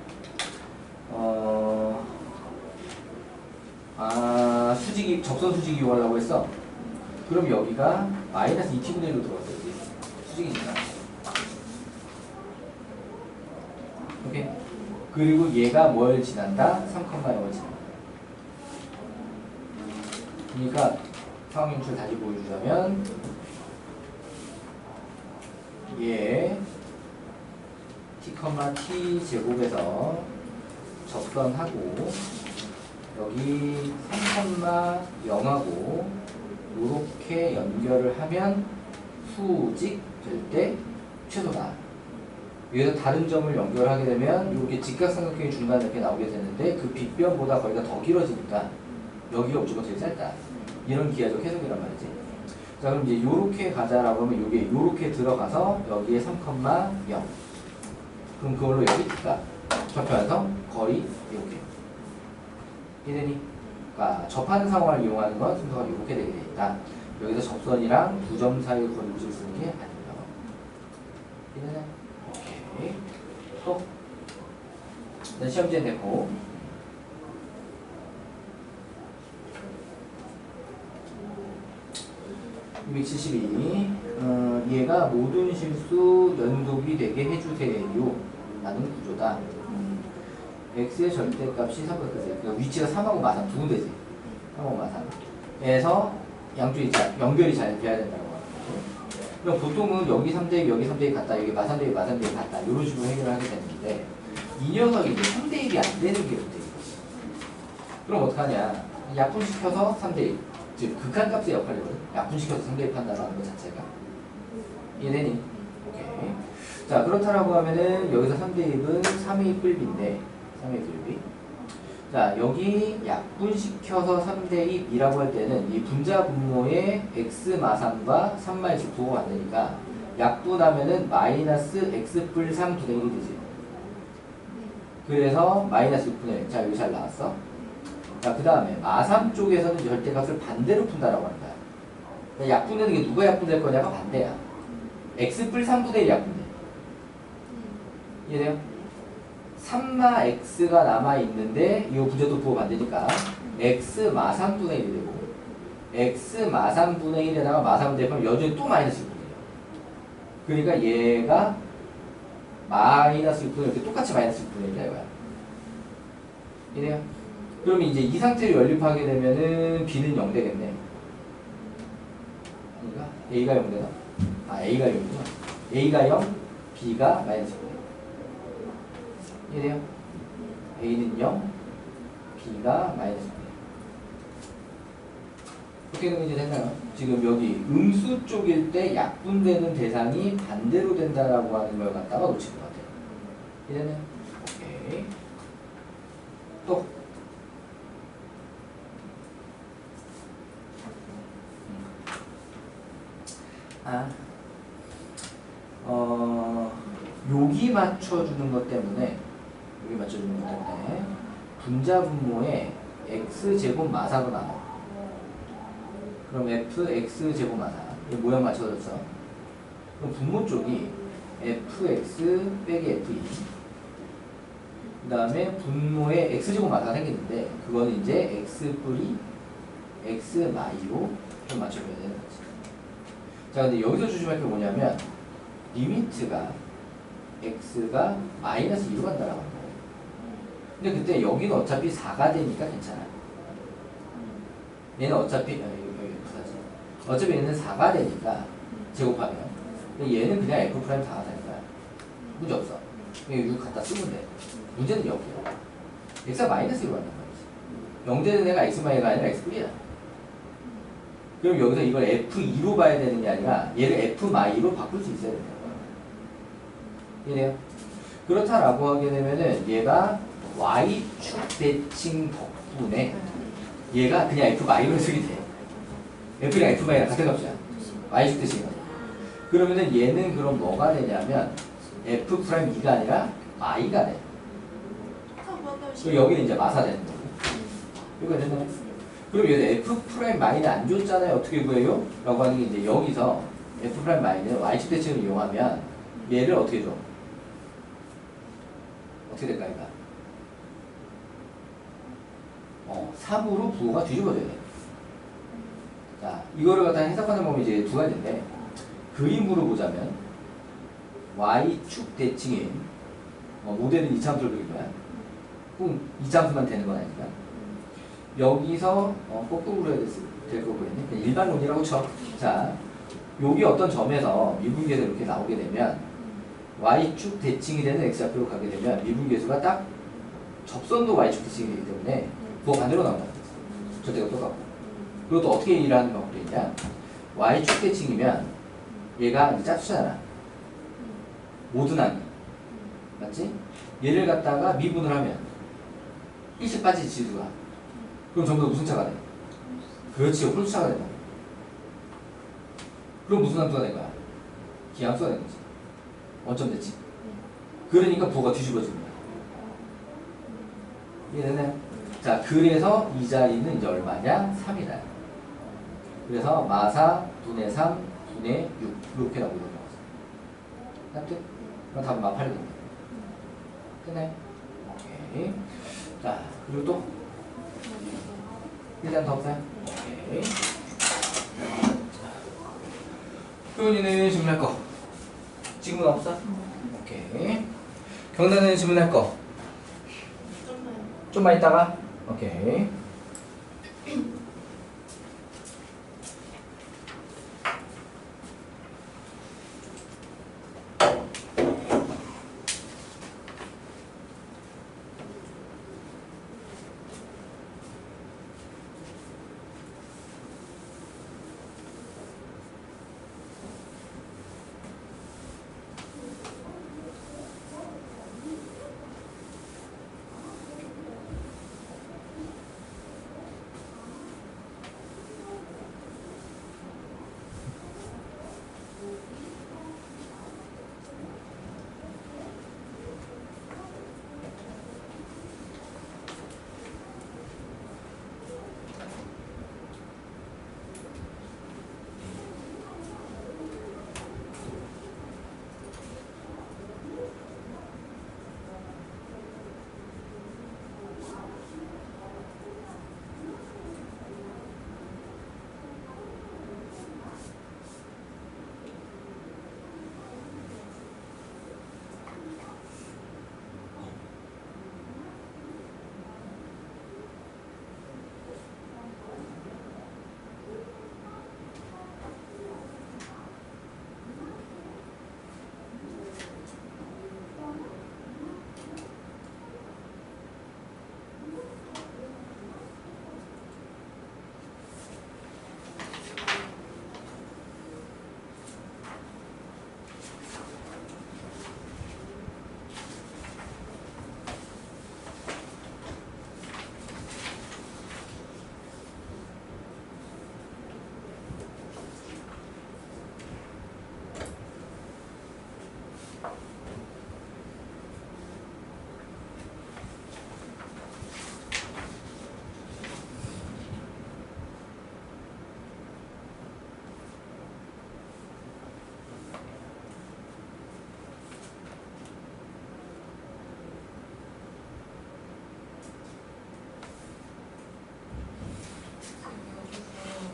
수직이, 접선 수직이 이용하려고 했어. 그럼 여기가 마이너스 2t분의 1로 들어갔어. 수직이니까. 오케이. 그리고 얘가 뭘 지난다? 3,0을 지난다. 그러니까 상황 연출 다시 보여주자면 얘 t, t 제곱에서 접선하고 여기 3,0하고 이렇게 연결을 하면 수직 될 때 최소다. 여기서 다른 점을 연결하게 되면 이렇게 직각삼각형이 중간에 이렇게 나오게 되는데 그 빗변보다 거리가 더 길어지니까 여기가 무조건 제일 짧다. 이런 기하적 해석이란 말이지. 자, 그럼 이제 요렇게 가자라고 하면 요게 요렇게 들어가서 여기에 3,0. 그럼 그걸로 여기 가 접하면서 거리 이렇게. 이해되니? 그러니까 접하는 상황을 이용하는 건 순서가 이렇게 되게 돼 있다. 여기서 접선이랑 두 점 사이의 거리를 쓰는 게 아니에요. 이해되냐? 오케이. 또? 일단 시험지에 내고. 272. 얘가 모든 실수 연속이 되게 해주세요 라는 구조다. x의 절대값이 3과 끝에 그러니까 위치가 3하고 마삼 두 군데지. 3하고 마삼에서 양쪽이 연결이 잘 돼야 된다고 하는 거죠. 그럼 보통은 여기 3대1 여기 3대1 같다 여기 마삼 대1 같다 이런 식으로 해결을 하게 되는데 이 녀석이 이제 3대1이 안 되는 게 문제인 거지. 그럼 어떡하냐. 약분시켜서 3대1 즉 극한값의 역할이거든. 약분시켜서 3대1 판단하는 것 자체가 이해되니? 오케이. 자 그렇다라고 하면은 여기서 3대1은 3의 뿔비인데 3의 뿔비. 자 여기 약분시켜서 3대2이라고 할 때는 이 분자 분모의 x 마삼과 3마이너스 부호가 안 되니까 약분하면은 마이너스 x 뿔 3 분의 1이 되지. 그래서 마이너스 6분의 1. 자 여기 잘 나왔어. 자 그 다음에 마삼 쪽에서는 절대값을 반대로 푼다라고 한다. 그러니까 약분되는 게 누가 약분될 거냐가 반대야. x 뿔 3분의 1 약분돼. 이해돼요? 3마 x가 남아있는데 이거 분자도 부호 반대니까 x 마 3분의 1이 되고 x 마 3분의 1에다가 마 3을 대입하면 여전히 또 마이너스 6분의 1이야. 그러니까 얘가 마이너스 6분의 1 이렇게 똑같이 마이너스 6분의 1이야 이거야. 이해돼요? 그러면 이제 이 상태로 연립하게 되면은 b는 0 되겠네. 아닌가? a가 0 되나? 아 a가 0이구나. a가 0, b가 마이너스 6분의 1. 이해돼요? a는 0, b가 마이너스 6분의 1. 어떻게 문제 됐나요? 지금 여기 음수 쪽일 때 약분되는 대상이 반대로 된다라고 하는 걸 갖다가 놓친 것 같아요. 이해됐나요? 오케이. 또 여기 맞춰주는 것 때문에 분자 분모에 x제곱 마사로 나와. 그럼 fx제곱 마사 이 모양 맞춰졌어. 그럼 분모 쪽이 fx 빼기 fe 그 다음에 분모에 x제곱 마사가 생기는데 그거는 이제 x 뿌리 x 마이로 좀 맞춰줘야 되는 거지. 자 근데 여기서 조심할 게 뭐냐면 리미트가 x가 마이너스 2로 간다라고 하는 거예요. 근데 그때 여기는 어차피 4가 되니까 괜찮아. 얘는 어차피 어차피 얘는 4가 되니까 제곱하면 근데 얘는 그냥 f 프라임 4가 되는 거야. 문제 없어. 그냥 6 갖다 쓰면 돼. 문제는 여기야. x가 마이너스 1로 간단 말이지. 0 되는 애가 x 마이가 아니라 x 뿌리야. 그럼 여기서 이걸 f2로 봐야 되는 게 아니라 얘를 f 마이로 바꿀 수 있어야 된다. 이해돼요? 그렇다라고 하게 되면은 얘가 y축 대칭 덕분에 얘가 그냥 f 마이로 쓰게 돼. f랑 f 마이랑 같은 값이야. y축 대칭이. 그러면은 얘는 그럼 뭐가 되냐면 f 프라임 2가 아니라 y가 돼. 그리고 여기는 이제 마사 되는 거고. 이거 됐나요? 그럼 얘는 f 프라임 마이는 안 줬잖아요. 어떻게 구해요? 라고 하는 게 이제 여기서 f 프라임 마이는 y축 대칭을 이용하면 얘를 어떻게 줘? 어떻게 될까, 이거? 3으로 부호가 뒤집어져야 돼. 자, 이거를 갖다 해석하는 방법이 이제 두 가지인데, 그림으로 보자면, y축 대칭인, 모델은 이차함수를 그릴 거야. 꼭 이차함수만 되는 건 아니니까. 여기서, 거꾸로 해야 될 거 그랬네. 그냥 일반론이라고 쳐. 자, 여기 어떤 점에서 미분계에서 이렇게 나오게 되면, y축 대칭이 되는 x좌표로 가게 되면 미분계수가 딱 접선도 y축 대칭이 되기 때문에 부호 반대로 나온다. 절대가 똑같고. 그리고 또 어떻게 일하는 방법도 있냐? y축 대칭이면 얘가 이제 짝수잖아. 모든 항이. 맞지? 얘를 갖다가 미분을 하면 1씩 빠지지 지수가. 그럼 전부 다 무슨 차가 돼? 그렇지. 홀수차가 된다. 그럼 무슨 함수가 된 거야? 기함수가 된 거지. 원점 대칭. 그러니까 부호가 뒤집어집니다. 이해되나요? 자, 그래서 이 자리는 이제 얼마냐? 3이다. 그래서 마사 분의 3 분의 6 이렇게 나오게 되는 거죠. 맞죠? 그럼 답은 마 8이 됩니다. 됐나요? 오케이. 자, 그리고 또 일단 더 없어요? 오케이. 소연이는 질문할 거. 지금은 없어? 오케이. 경단은 질문할 거. 좀만 있다가. 오케이.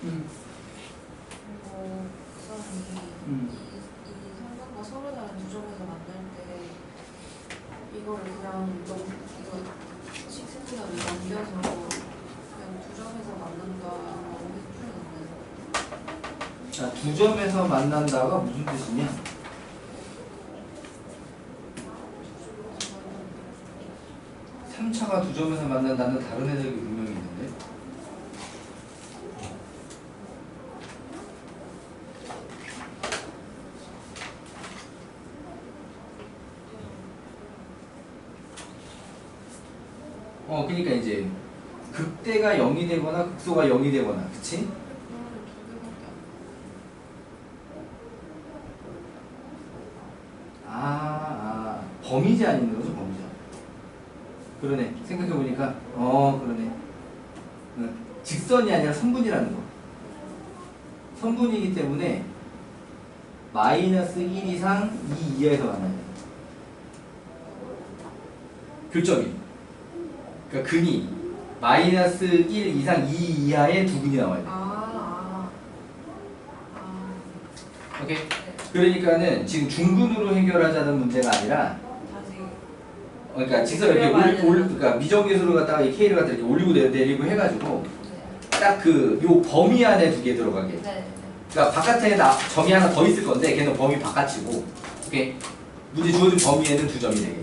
그리고 우선이 이 상관과 서로 다른 두 점에서 만날 때 이거를 그냥 이거 식스피어를 넘겨서 그냥 두 점에서 만난다라고 해주면 자, 두 점에서 만난다가 무슨 뜻이냐? 삼차가두 점에서 만난다는 다른 해석이 분명히 있는데. 그러니까 이제 극대가 0이 되거나 극소가 0이 되거나, 그치? 범위제 아닌 거죠, 범위제. 그러네. 생각해보니까, 그러네. 직선이 아니라 선분이라는 거. 선분이기 때문에 마이너스 1 이상 2 이하에서 만나야 돼. 교점이. 그러니까 근이 마이너스 1 이상 2 이하의 두 근이 나와야 돼. 오케이? 그러니까는 지금 중근으로 해결하자는 문제가 아니라, 그러니까 직선 이렇게 그러니까 미정계수로 갖다가 이 K를 갖다 이렇게 올리고 내리고 해가지고 딱 요 범위 안에 두 개 들어가게. 그러니까 바깥에 점이 하나 더 있을 건데 걔는 범위 바깥이고, 오케이? 문제 주어진 범위에는 두 점이 되게.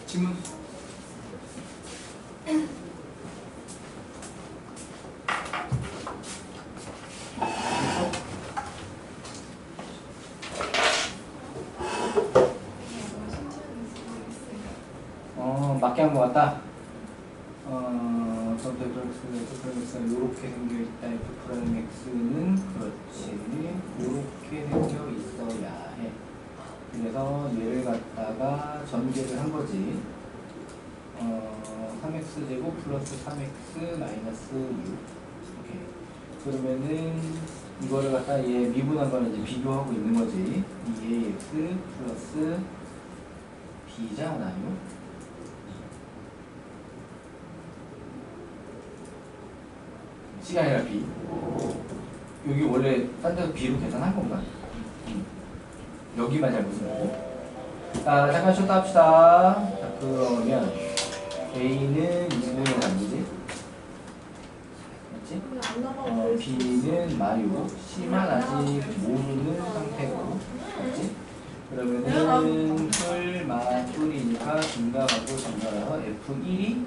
질문. 맞게 한 것 같다. 선택 X는 이렇게 생겨 있다. F 프라임 X는 그렇지. 이렇게 생겨 있어야 해. 그래서 얘를 갖다가 전개를 한 거지. 3x 제곱 플러스 3x 마이너스 6. 오케이. 그러면은 이거를 갖다 얘 미분한 거는 이제 비교하고 있는 거지. 2ax 플러스 b잖아요. C가 아니라 B. 여기 원래 딴 데서 B로 계산한 건가? 여기만 잘못은 거고. 자, 잠깐 쉬었다 합시다. 자, 그러면 A는 2분의 3이지? 맞지? B는 마유, C만 아직 모르는 상태고. 맞지? 그러면은 풀, 풀이니까 증가하고 증가라서 F1이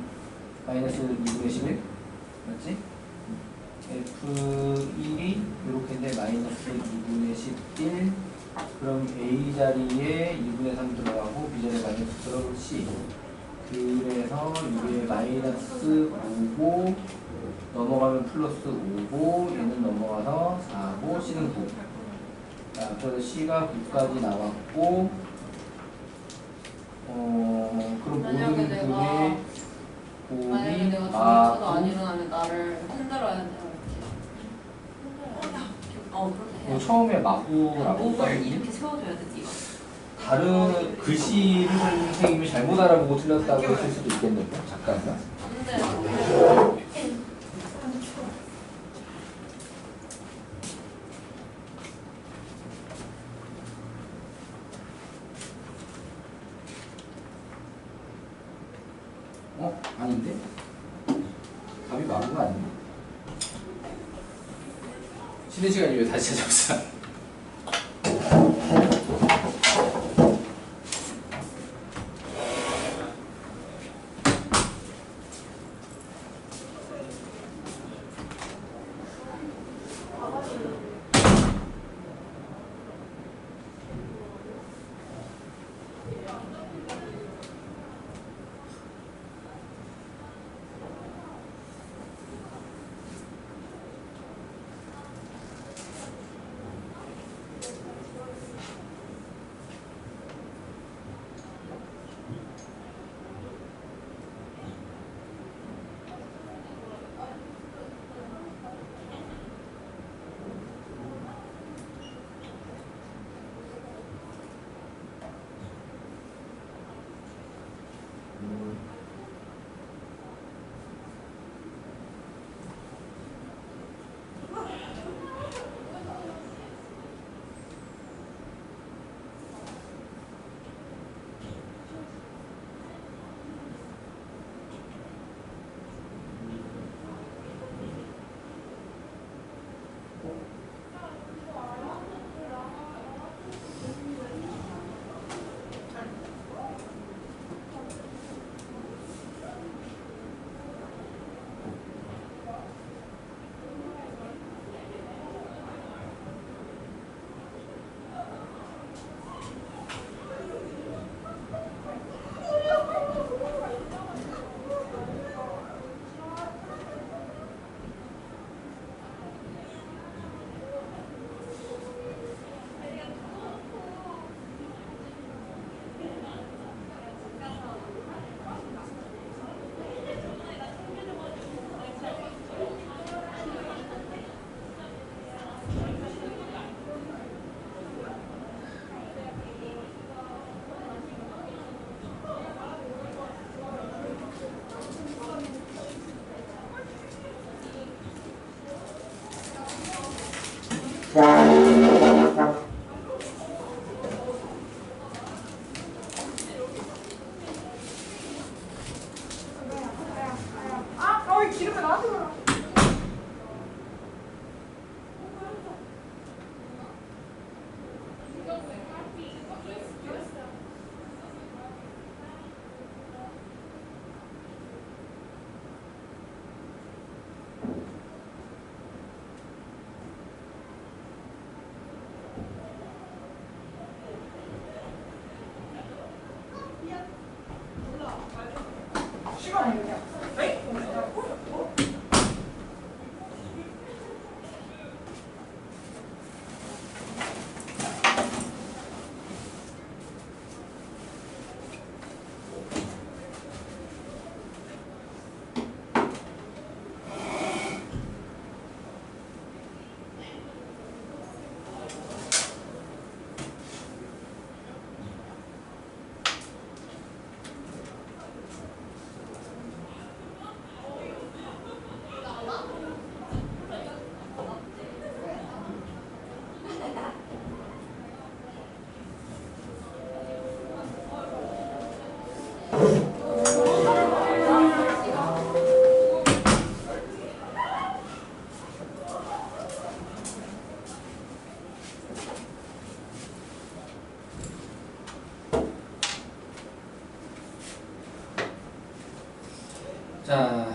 마이너스 2분의 11. 맞지? F1이 이렇게인데 마이너스 2분의 11. 그럼 A 자리에 2분의 3 들어가고 B 자리에 마이너스 들어가고 C. 그래서 이게 마이너스 5고 넘어가면 플러스 5고 얘는 넘어가서 4고 C는 9. 자, 그래서 C가 9까지 나왔고 그럼 모든 만약에 곱이 내가 중학교도 안 일어나면 나를 흔들어야 돼. 그렇게 해. 처음에 마구라고 몸을 이렇게 세워줘야 돼, 네가. 다른 글씨를 선생님이 잘못 알아보고 틀렸다고 했을 수도 있겠네요. 작가가. 근데 아닌데? 답이 마구가 아닌데? 쉬는 시간이면 다시 찾아보자. 자,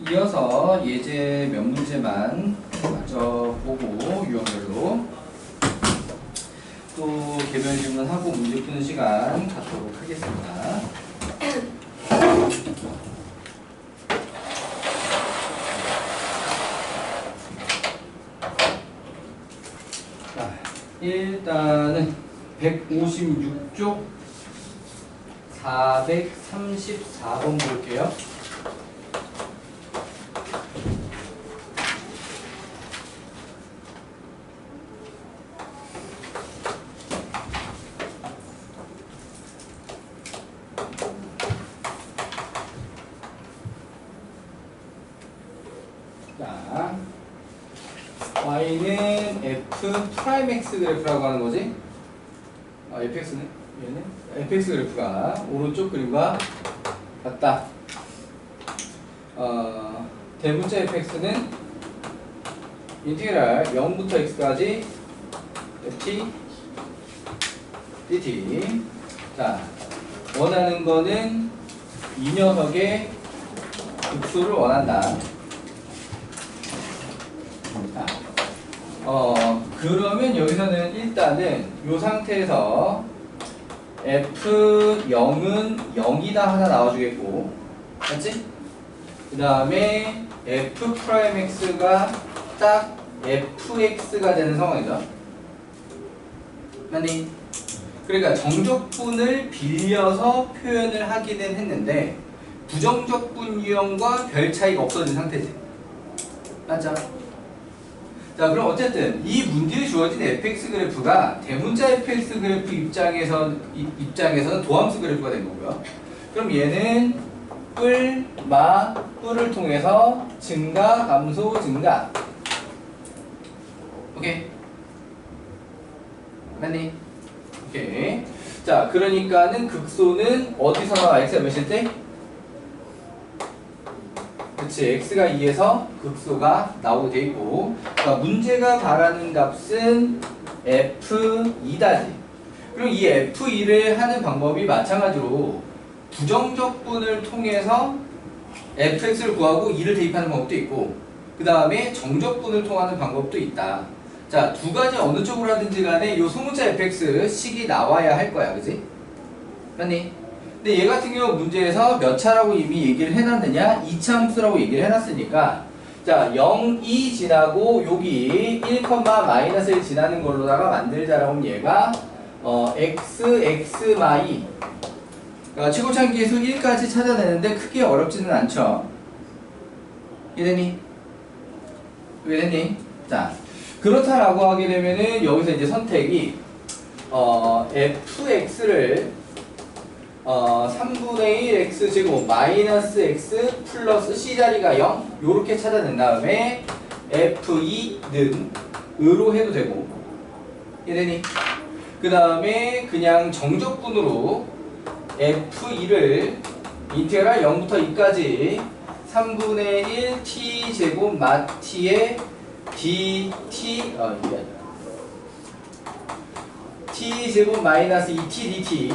이어서 예제 몇 문제만 마저 보고 유형별로 또 개별 질문하고 문제 푸는 시간 갖도록 하겠습니다. 자, 일단은 156쪽 434번 볼게요. 자, y는 f 프라임 x 그래프라고 하는 거지? fx는? 얘는? fx 그래프가 오른쪽 그림과 같다. 대문자 fx는 인티그랄 0부터 x까지 ft dt. 자, 원하는 거는 이 녀석의 극소를 원한다. 자, 그러면 여기서는 일단은 이 상태에서 f0은 0이다 하나 나와주겠고, 맞지? 그 다음에 f 프라임 x가 딱 fx가 되는 상황이죠. 맞니? 그러니까 정적분을 빌려서 표현을 하기는 했는데 부정적분 유형과 별 차이가 없어진 상태지. 맞죠? 자, 그럼 어쨌든 이 문제에 주어진 fx 그래프가 대문자 fx 그래프 입장에서는 도함수 그래프가 된 거고요. 그럼 얘는 뿔, 마, 뿔을 통해서 증가, 감소, 증가. 오케이? 맞니? 오케이. 자, 그러니까는 극소는 어디서 나와? x가 몇일 때? 그치, x가 2에서 극소가 나오게 돼 있고, 그러니까 문제가 바라는 값은 f2다지. 그럼 이 f2를 하는 방법이 마찬가지로 부정적분을 통해서 fx를 구하고 2를 대입하는 방법도 있고, 그 다음에 정적분을 통하는 방법도 있다. 자, 두 가지 어느 쪽으로 하든지 간에 이 소문자 fx 식이 나와야 할 거야, 그지? 맞니? 근데 얘 같은 경우 문제에서 몇 차라고 이미 얘기를 해놨느냐? 2차 함수라고 얘기를 해놨으니까, 자, 0, 2 지나고 여기 1, 마이너스를 지나는 걸로다가 만들자라고 하면 얘가 x, x, 마이, 그러니까 최고차기계수 1까지 찾아내는데 크게 어렵지는 않죠. 이해되니? 이해되니? 자, 그렇다라고 하게 되면은 여기서 이제 선택이 fx를 3분의 1 x제곱 마이너스 x 플러스 c자리가 0 요렇게 찾아낸 다음에 f2는 으로 해도 되고, 이해되니? 그 다음에 그냥 정적분으로 f2를 인테그랄 0부터 2까지 3분의 1 t제곱 마 t의 dt 이게 아니라 t제곱 마이너스 2t dt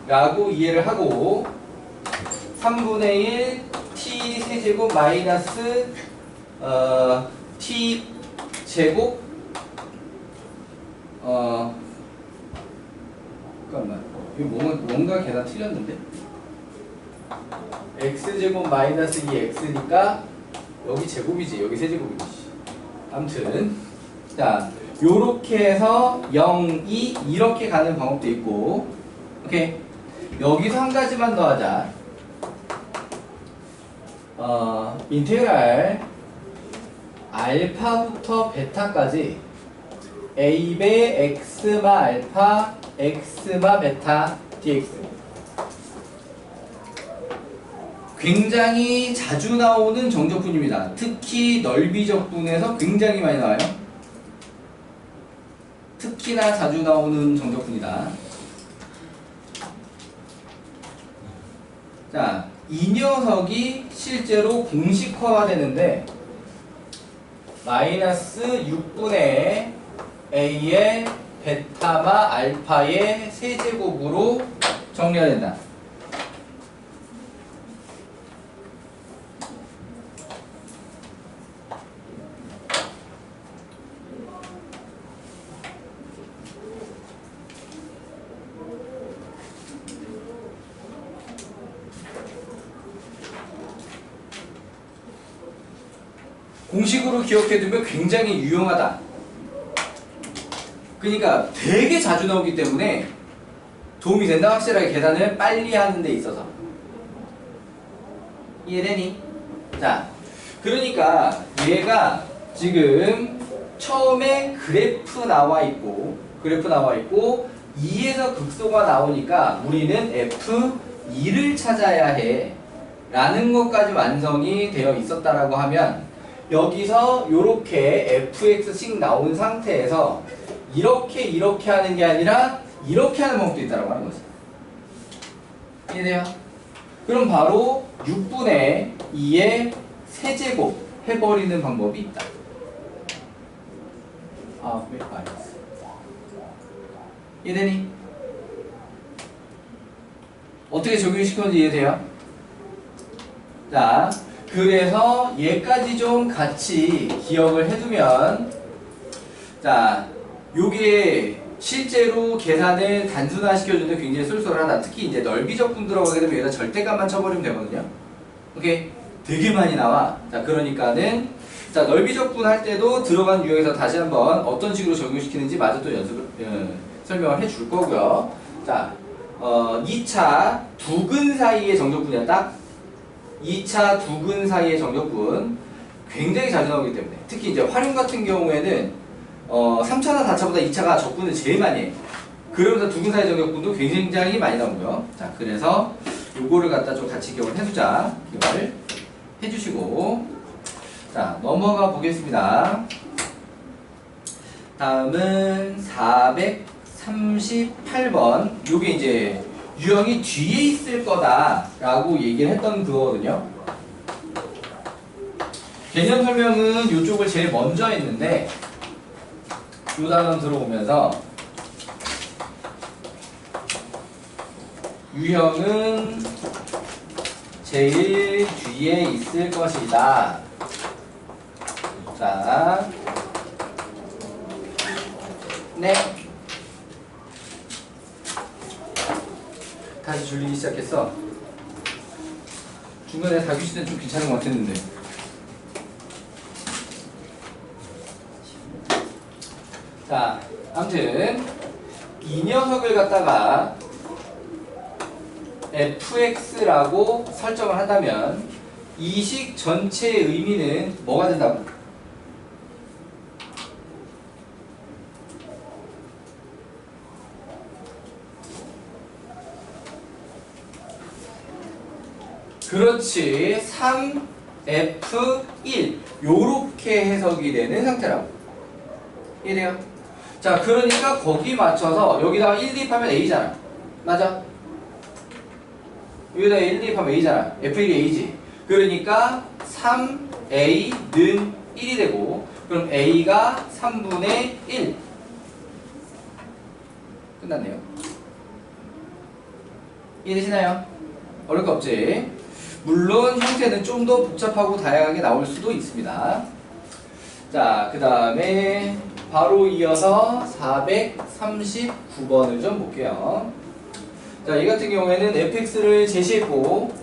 라고 이해를 하고 3분의 1 t 세제곱 마이너스 t 제곱 잠깐만 이거 뭔가 계산 틀렸는데 x제곱 마이너스 2x니까 여기 제곱이지. 여기 세제곱이지. 아무튼 자 요렇게 해서 0, 2 이렇게 가는 방법도 있고 오케이. 여기서 한 가지만 더 하자. 인테그랄 알파부터 베타까지 a배 x마 알파 x마 베타 dx 굉장히 자주 나오는 정적분입니다. 특히 넓이적분에서 굉장히 많이 나와요. 특히나 자주 나오는 정적분이다. 자, 이 녀석이 실제로 공식화가 되는데 마이너스 6분의 a의 베타마 알파의 세제곱으로 정리가 된다. 공식으로 기억해두면 굉장히 유용하다. 그러니까 되게 자주 나오기 때문에 도움이 된다. 확실하게 계산을 빨리 하는 데 있어서. 이해되니? 자, 그러니까 얘가 지금 처음에 그래프 나와 있고 2에서 극소가 나오니까 우리는 F2를 찾아야 해 라는 것까지 완성이 되어 있었다라고 하면 여기서 요렇게 fx씩 나온 상태에서 이렇게 하는 게 아니라 이렇게 하는 방법도 있다라고 하는 거지. 이해돼요? 그럼 바로 6분의 2의 세제곱 해버리는 방법이 있다. 이해되니? 어떻게 적용시켰는지 이해돼요? 자, 그래서 얘까지 좀 같이 기억을 해두면 자, 요게 실제로 계산을 단순화시켜주는 굉장히 쏠쏠하다. 특히 이제 넓이적분 들어가게 되면 여기다 절대값만 쳐버리면 되거든요. 오케이? 되게 많이 나와. 자, 그러니까는 자, 넓이적분 할 때도 들어간 유형에서 다시 한번 어떤 식으로 적용시키는지 마저 또 설명을 해줄 거고요. 자, 2차 두근 사이의 정적분이야. 딱 2차 두근 사이의 정적분 굉장히 자주 나오기 때문에 특히 이제 활용 같은 경우에는 3차나 4차보다 2차가 적분을 제일 많이 해. 그러면서 두근 사이 정적분도 굉장히 많이 나오고요. 자, 그래서 요거를 갖다 좀 같이 기억을 해두자. 기억을 해주시고 자, 넘어가 보겠습니다. 다음은 438번. 요게 이제 유형이 뒤에 있을 거다라고 얘기를 했던 그거거든요. 개념 설명은 이쪽을 제일 먼저 했는데 요 단원 들어오면서 유형은 제일 뒤에 있을 것이다. 자, 네. 다시 줄리기 시작했어. 중간에 다규시는 좀 괜찮은 것 같았는데. 자, 아무튼 이 녀석을 갖다가 fx라고 설정을 한다면 이 식 전체의 의미는 뭐가 된다고? 그렇지. 3f1 요렇게 해석이 되는 상태라고. 이해돼요? 자, 그러니까 거기 맞춰서 여기다가 1 대입하면 a잖아. 맞아? 여기다가 1 대입하면 a잖아. f1이 a지. 그러니까 3a는 1이 되고 그럼 a가 3분의 1 끝났네요. 이해되시나요? 어려울 거 없지? 물론 형태는 좀 더 복잡하고 다양하게 나올 수도 있습니다. 자, 그 다음에 바로 이어서 439번을 좀 볼게요. 자, 이 같은 경우에는 fx를 제시했고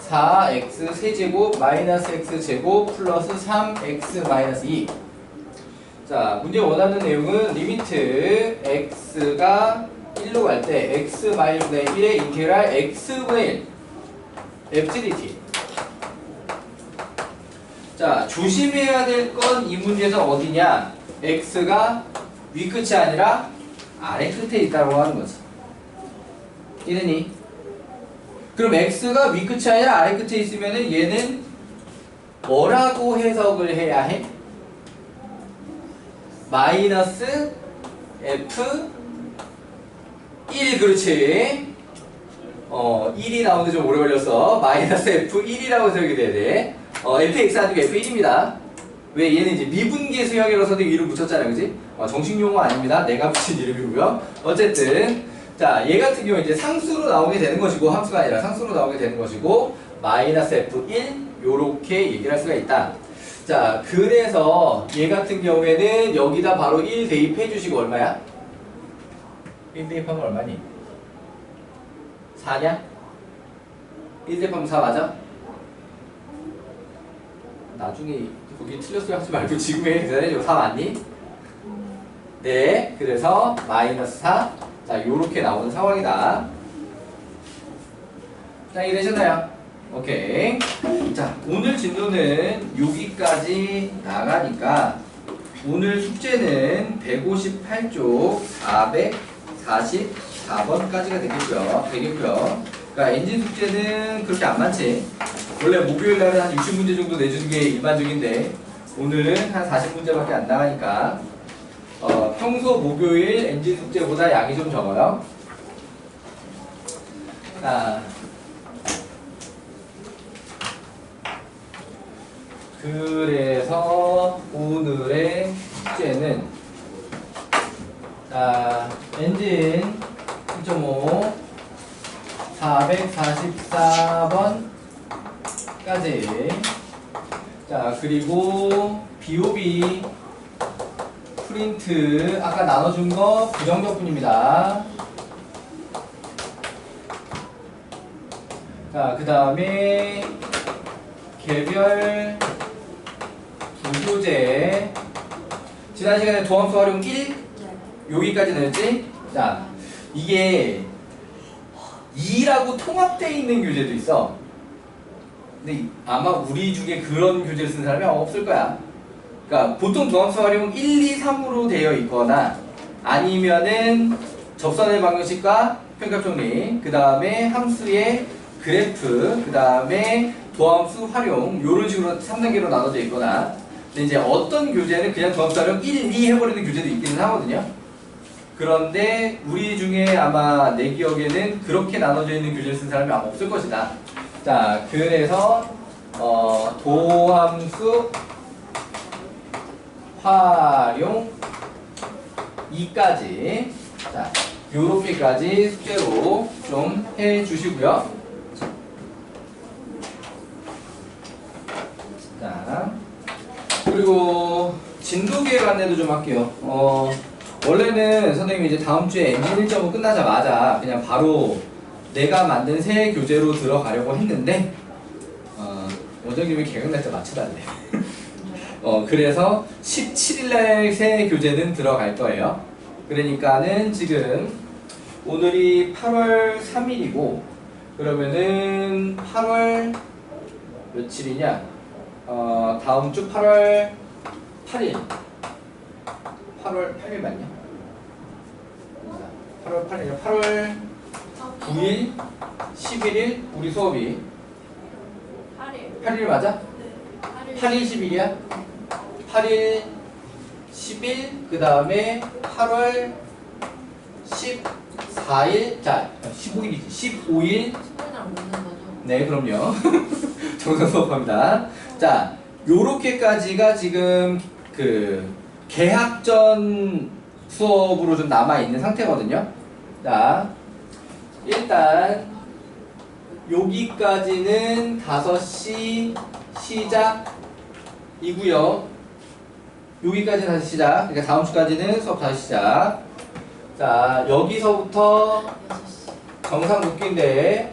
4x 세제곱 마이너스 x제곱 플러스 3x 마이너스 2. 자, 문제 원하는 내용은 리미트 x가 1로 갈 때 x 마이너스 1의 인테그랄 x분의 1 fdt. 자, 조심해야 될 건 이 문제에서 어디냐? x가 위 끝이 아니라 아래 끝에 있다고 하는 거지. 이해되니? 그럼 x가 위 끝이 아니라 아래 끝에 있으면은 얘는 뭐라고 해석을 해야 해? 마이너스 f 1, 그렇지. 1이 나오는데 좀 오래 걸렸어. 마이너스 f1이라고 해석이 돼야 돼. fx 아니고 f1입니다. 왜? 얘는 이제 미분계수형이라서도 이름 붙였잖아요, 그지? 정식 용어 아닙니다. 내가 붙인 이름이고요. 어쨌든 자, 얘 같은 경우 이제 상수로 나오게 되는 것이고, 함수가 아니라 상수로 나오게 되는 것이고, 마이너스 f1 요렇게 얘기를 할 수가 있다. 자, 그래서 얘 같은 경우에는 여기다 바로 1 대입해 주시고 얼마야? 1 대입하면 얼마니? 4냐? 1 대입하면 4 맞아? 나중에 거기 틀렸어요 하지 말고 지금 해. 계산해줘. 4 맞니? 네, 그래서 마이너스 4. 자, 요렇게 나오는 상황이다. 자, 이해되셨나요? 오케이. 자, 오늘 진도는 여기까지 나가니까 오늘 숙제는 158쪽 444번까지가 되겠고요. 그러니까 엔진 숙제는 그렇게 안 많지. 원래 목요일 날은 한 60문제 정도 내주는 게 일반적인데 오늘은 한 40문제밖에 안 나가니까 평소 목요일 엔진 숙제보다 양이 좀 적어요. 자, 그래서 오늘의 숙제는 자, 엔진 1.5 444번까지. 자, 그리고 BOB 프린트 아까 나눠준 거 부정적분입니다. 자, 그 다음에 개별 부교재 지난 시간에 도함수 활용 1 여기까지 됐지? 자, 이게 2라고 통합되어 있는 교재도 있어. 근데 아마 우리 중에 그런 교재를 쓴 사람이 없을 거야. 그러니까 보통 도함수 활용 1, 2, 3으로 되어 있거나 아니면은 접선의 방정식과 평값 정리, 그 다음에 함수의 그래프, 그 다음에 도함수 활용 이런 식으로 3단계로 나눠져 있거나. 근데 이제 어떤 교재는 그냥 도함수 활용 1, 2 해버리는 교재도 있기는 하거든요. 그런데 우리 중에 아마 내 기억에는 그렇게 나눠져 있는 교재를 쓴 사람이 아마 없을 것이다. 자, 그래서 도함수 활용 2까지 자, 요렇게까지 숙제로 좀 해주시고요. 자, 그리고 진도계획 안내도 좀 할게요. 원래는 선생님이 이제 다음 주에 엔진 1.5 끝나자마자 그냥 바로 내가 만든 새 교재로 들어가려고 했는데 원장님이 개강 날짜 맞춰달래. 그래서 17일날 새 교재는 들어갈 거예요. 그러니까는 지금 오늘이 8월 3일이고 그러면은 8월 며칠이냐? 다음 주 8월 8일. 8월 8일 맞냐? 8월 8일, 8월 9일, 11일 우리 수업이 8일 맞아? 네. 8일 10일이야? 8일 10일 그 다음에 8월 14일 자 15일이지 15일 15일날 오는 거죠? 네 그럼요. 정상 수업합니다. 자 요렇게까지가 지금 그 개학전 수업으로 좀 남아있는 상태거든요. 자 일단 여기까지는 5시 시작이고요. 여기까지는 다시 시작. 그러니까 다음 주까지는 수업 다시 시작. 자 여기서부터 6시. 정상 묶기인데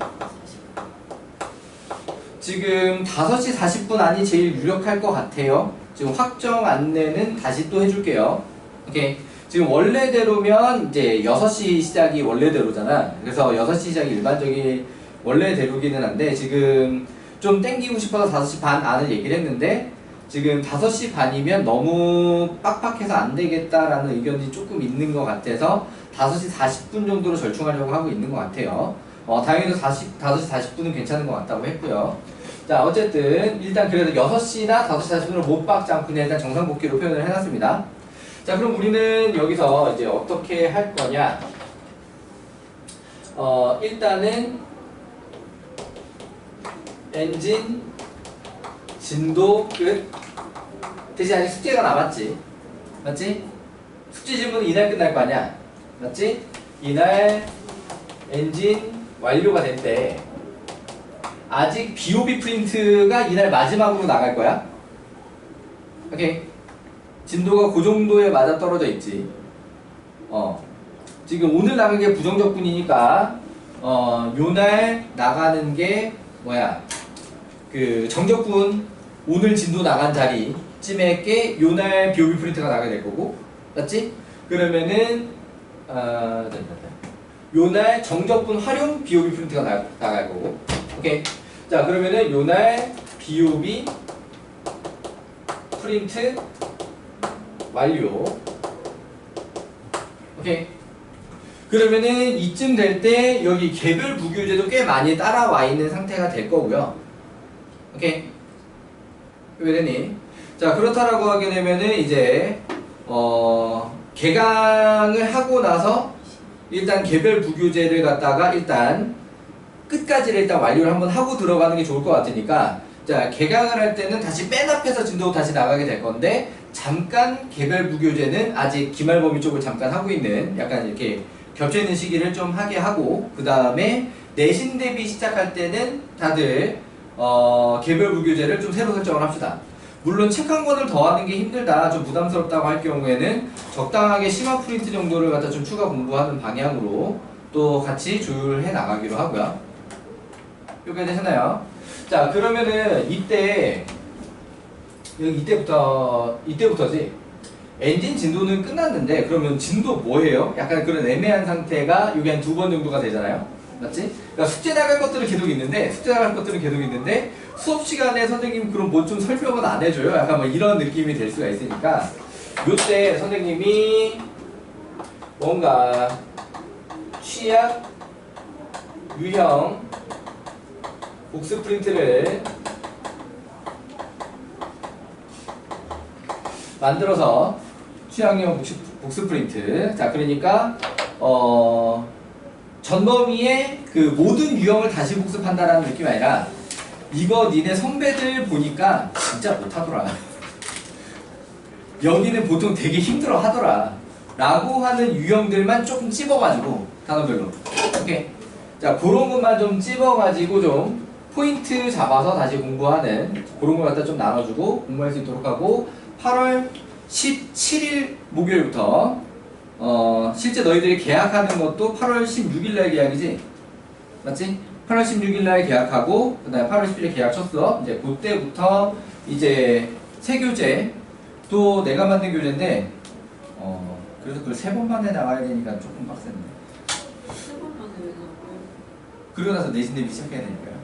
지금 5시 40분 안이 제일 유력할 것 같아요. 지금 확정 안내는 다시 또 해줄게요. 오케이. 지금 원래대로면 이제 6시 시작이 원래대로잖아. 그래서 6시 시작이 일반적인 원래대로기는 한데 지금 좀 땡기고 싶어서 5시 반 안을 얘기를 했는데 지금 5시 반이면 너무 빡빡해서 안 되겠다라는 의견이 조금 있는 것 같아서 5시 40분 정도로 절충하려고 하고 있는 것 같아요. 다행히도 5시 40분은 괜찮은 것 같다고 했고요. 자, 어쨌든 일단 그래도 6시나 5시 40분으로 못 박지 않고 그냥 일단 정상복귀로 표현을 해놨습니다. 자, 그럼 우리는 여기서 이제 어떻게 할 거냐? 일단은 엔진 진도 끝. 대신 아직 숙제가 남았지. 맞지? 숙제 질문은 이날 끝날 거 아니야. 맞지? 이날 엔진 완료가 됐대. 아직 BOB 프린트가 이날 마지막으로 나갈 거야. 오케이. 진도가 그 정도에 맞아 떨어져 있지. 지금 오늘 나간 게 부정적분이니까 요날 나가는 게 뭐야? 그 정적분 오늘 진도 나간 자리쯤에 게 요날 BOB 프린트가 나가게 될 거고, 맞지? 그러면은 요날 정적분 활용 BOB 프린트가 나갈 거고, 오케이. 자, 그러면은 요날 BOB 프린트 완료. 오케이. 그러면은 이쯤 될 때 여기 개별 부교재도 꽤 많이 따라와 있는 상태가 될 거고요. 오케이. 왜 되니? 자, 그렇다라고 하게 되면은 이제 개강을 하고 나서 일단 개별 부교재를 갖다가 일단 끝까지를 일단 완료를 한번 하고 들어가는 게 좋을 것 같으니까, 자, 개강을 할 때는 다시 맨 앞에서 진도 다시 나가게 될 건데 잠깐 개별 부교재는 아직 기말 범위 쪽을 잠깐 하고 있는 약간 이렇게 겹쳐 있는 시기를 좀 하게 하고, 그 다음에 내신 대비 시작할 때는 다들 개별 부교재를 좀 새로 설정을 합시다. 물론 책 한 권을 더 하는 게 힘들다, 좀 부담스럽다고 할 경우에는 적당하게 심화 프린트 정도를 갖다 좀 추가 공부하는 방향으로 또 같이 조율해 나가기로 하고요. 여기까지 되셨나요? 자, 그러면은 이때부터지. 엔진 진도는 끝났는데 그러면 진도 뭐예요? 약간 그런 애매한 상태가 여기 한 2번 정도가 되잖아요. 맞지? 그러니까 숙제 나갈 것들은 계속 있는데 수업 시간에 선생님 그럼 뭐 좀 설명은 안 해줘요? 약간 뭐 이런 느낌이 될 수가 있으니까 요때 선생님이 뭔가 취약 유형 복수 프린트를 만들어서 취약형 복수 프린트. 자, 그러니까 전범위의 그 모든 유형을 다시 복습한다라는 느낌이 아니라 이거 니네 선배들 보니까 진짜 못하더라. 여기는 보통 되게 힘들어 하더라. 라고 하는 유형들만 조금 찝어가지고 단어별로. 오케이. 자, 그런 것만 좀 찝어가지고 좀 포인트 잡아서 다시 공부하는 그런 걸 갖다 좀 나눠주고 공부할 수 있도록 하고, 8월 17일 목요일부터 실제 너희들이 계약하는 것도 8월 16일날 계약이지? 맞지? 8월 16일날 계약하고 그 다음에 8월 10일에 계약 쳤어. 이제 그때부터 이제 새 교재 또 내가 만든 교재인데 그래서 그걸 3번 만에 나와야 되니까 조금 빡셌네. 3번 만에 왜 나와요? 그러고 나서 내신 대비 시작해야 되니까요.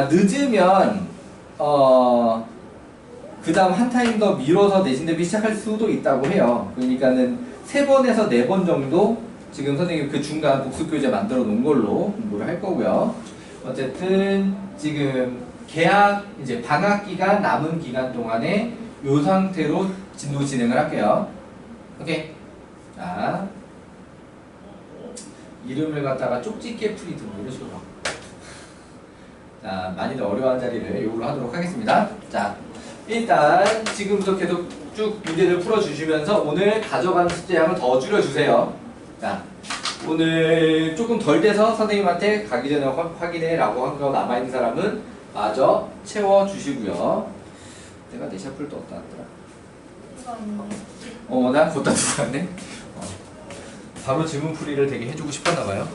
늦으면 그 다음 한 타임 더 미뤄서 내신 대비 시작할 수도 있다고 해요. 그러니까는 3번에서 4번 정도 지금 선생님 그 중간 복습 교재 만들어 놓은 걸로 공부를 할 거고요. 어쨌든 지금 개학 이제 방학 기간 남은 기간 동안에 이 상태로 진도 진행을 할게요. 오케이. 자, 이름을 갖다가 쪽집게 프리드 뭐 이런 식으로. 자, 많이들 어려워하는 자리를 요구를 하도록 하겠습니다. 자, 일단 지금부터 계속 쭉 문제를 풀어주시면서 오늘 가져간 숙제량을 더 줄여주세요. 자, 오늘 조금 덜 돼서 선생님한테 가기 전에 확인해 라고 한 거 남아있는 사람은 마저 채워주시고요. 내가 내 샤플도 어디다 놨더라? 난 곧다 두고 왔네. 바로 질문풀이를 되게 해주고 싶었나봐요.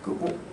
그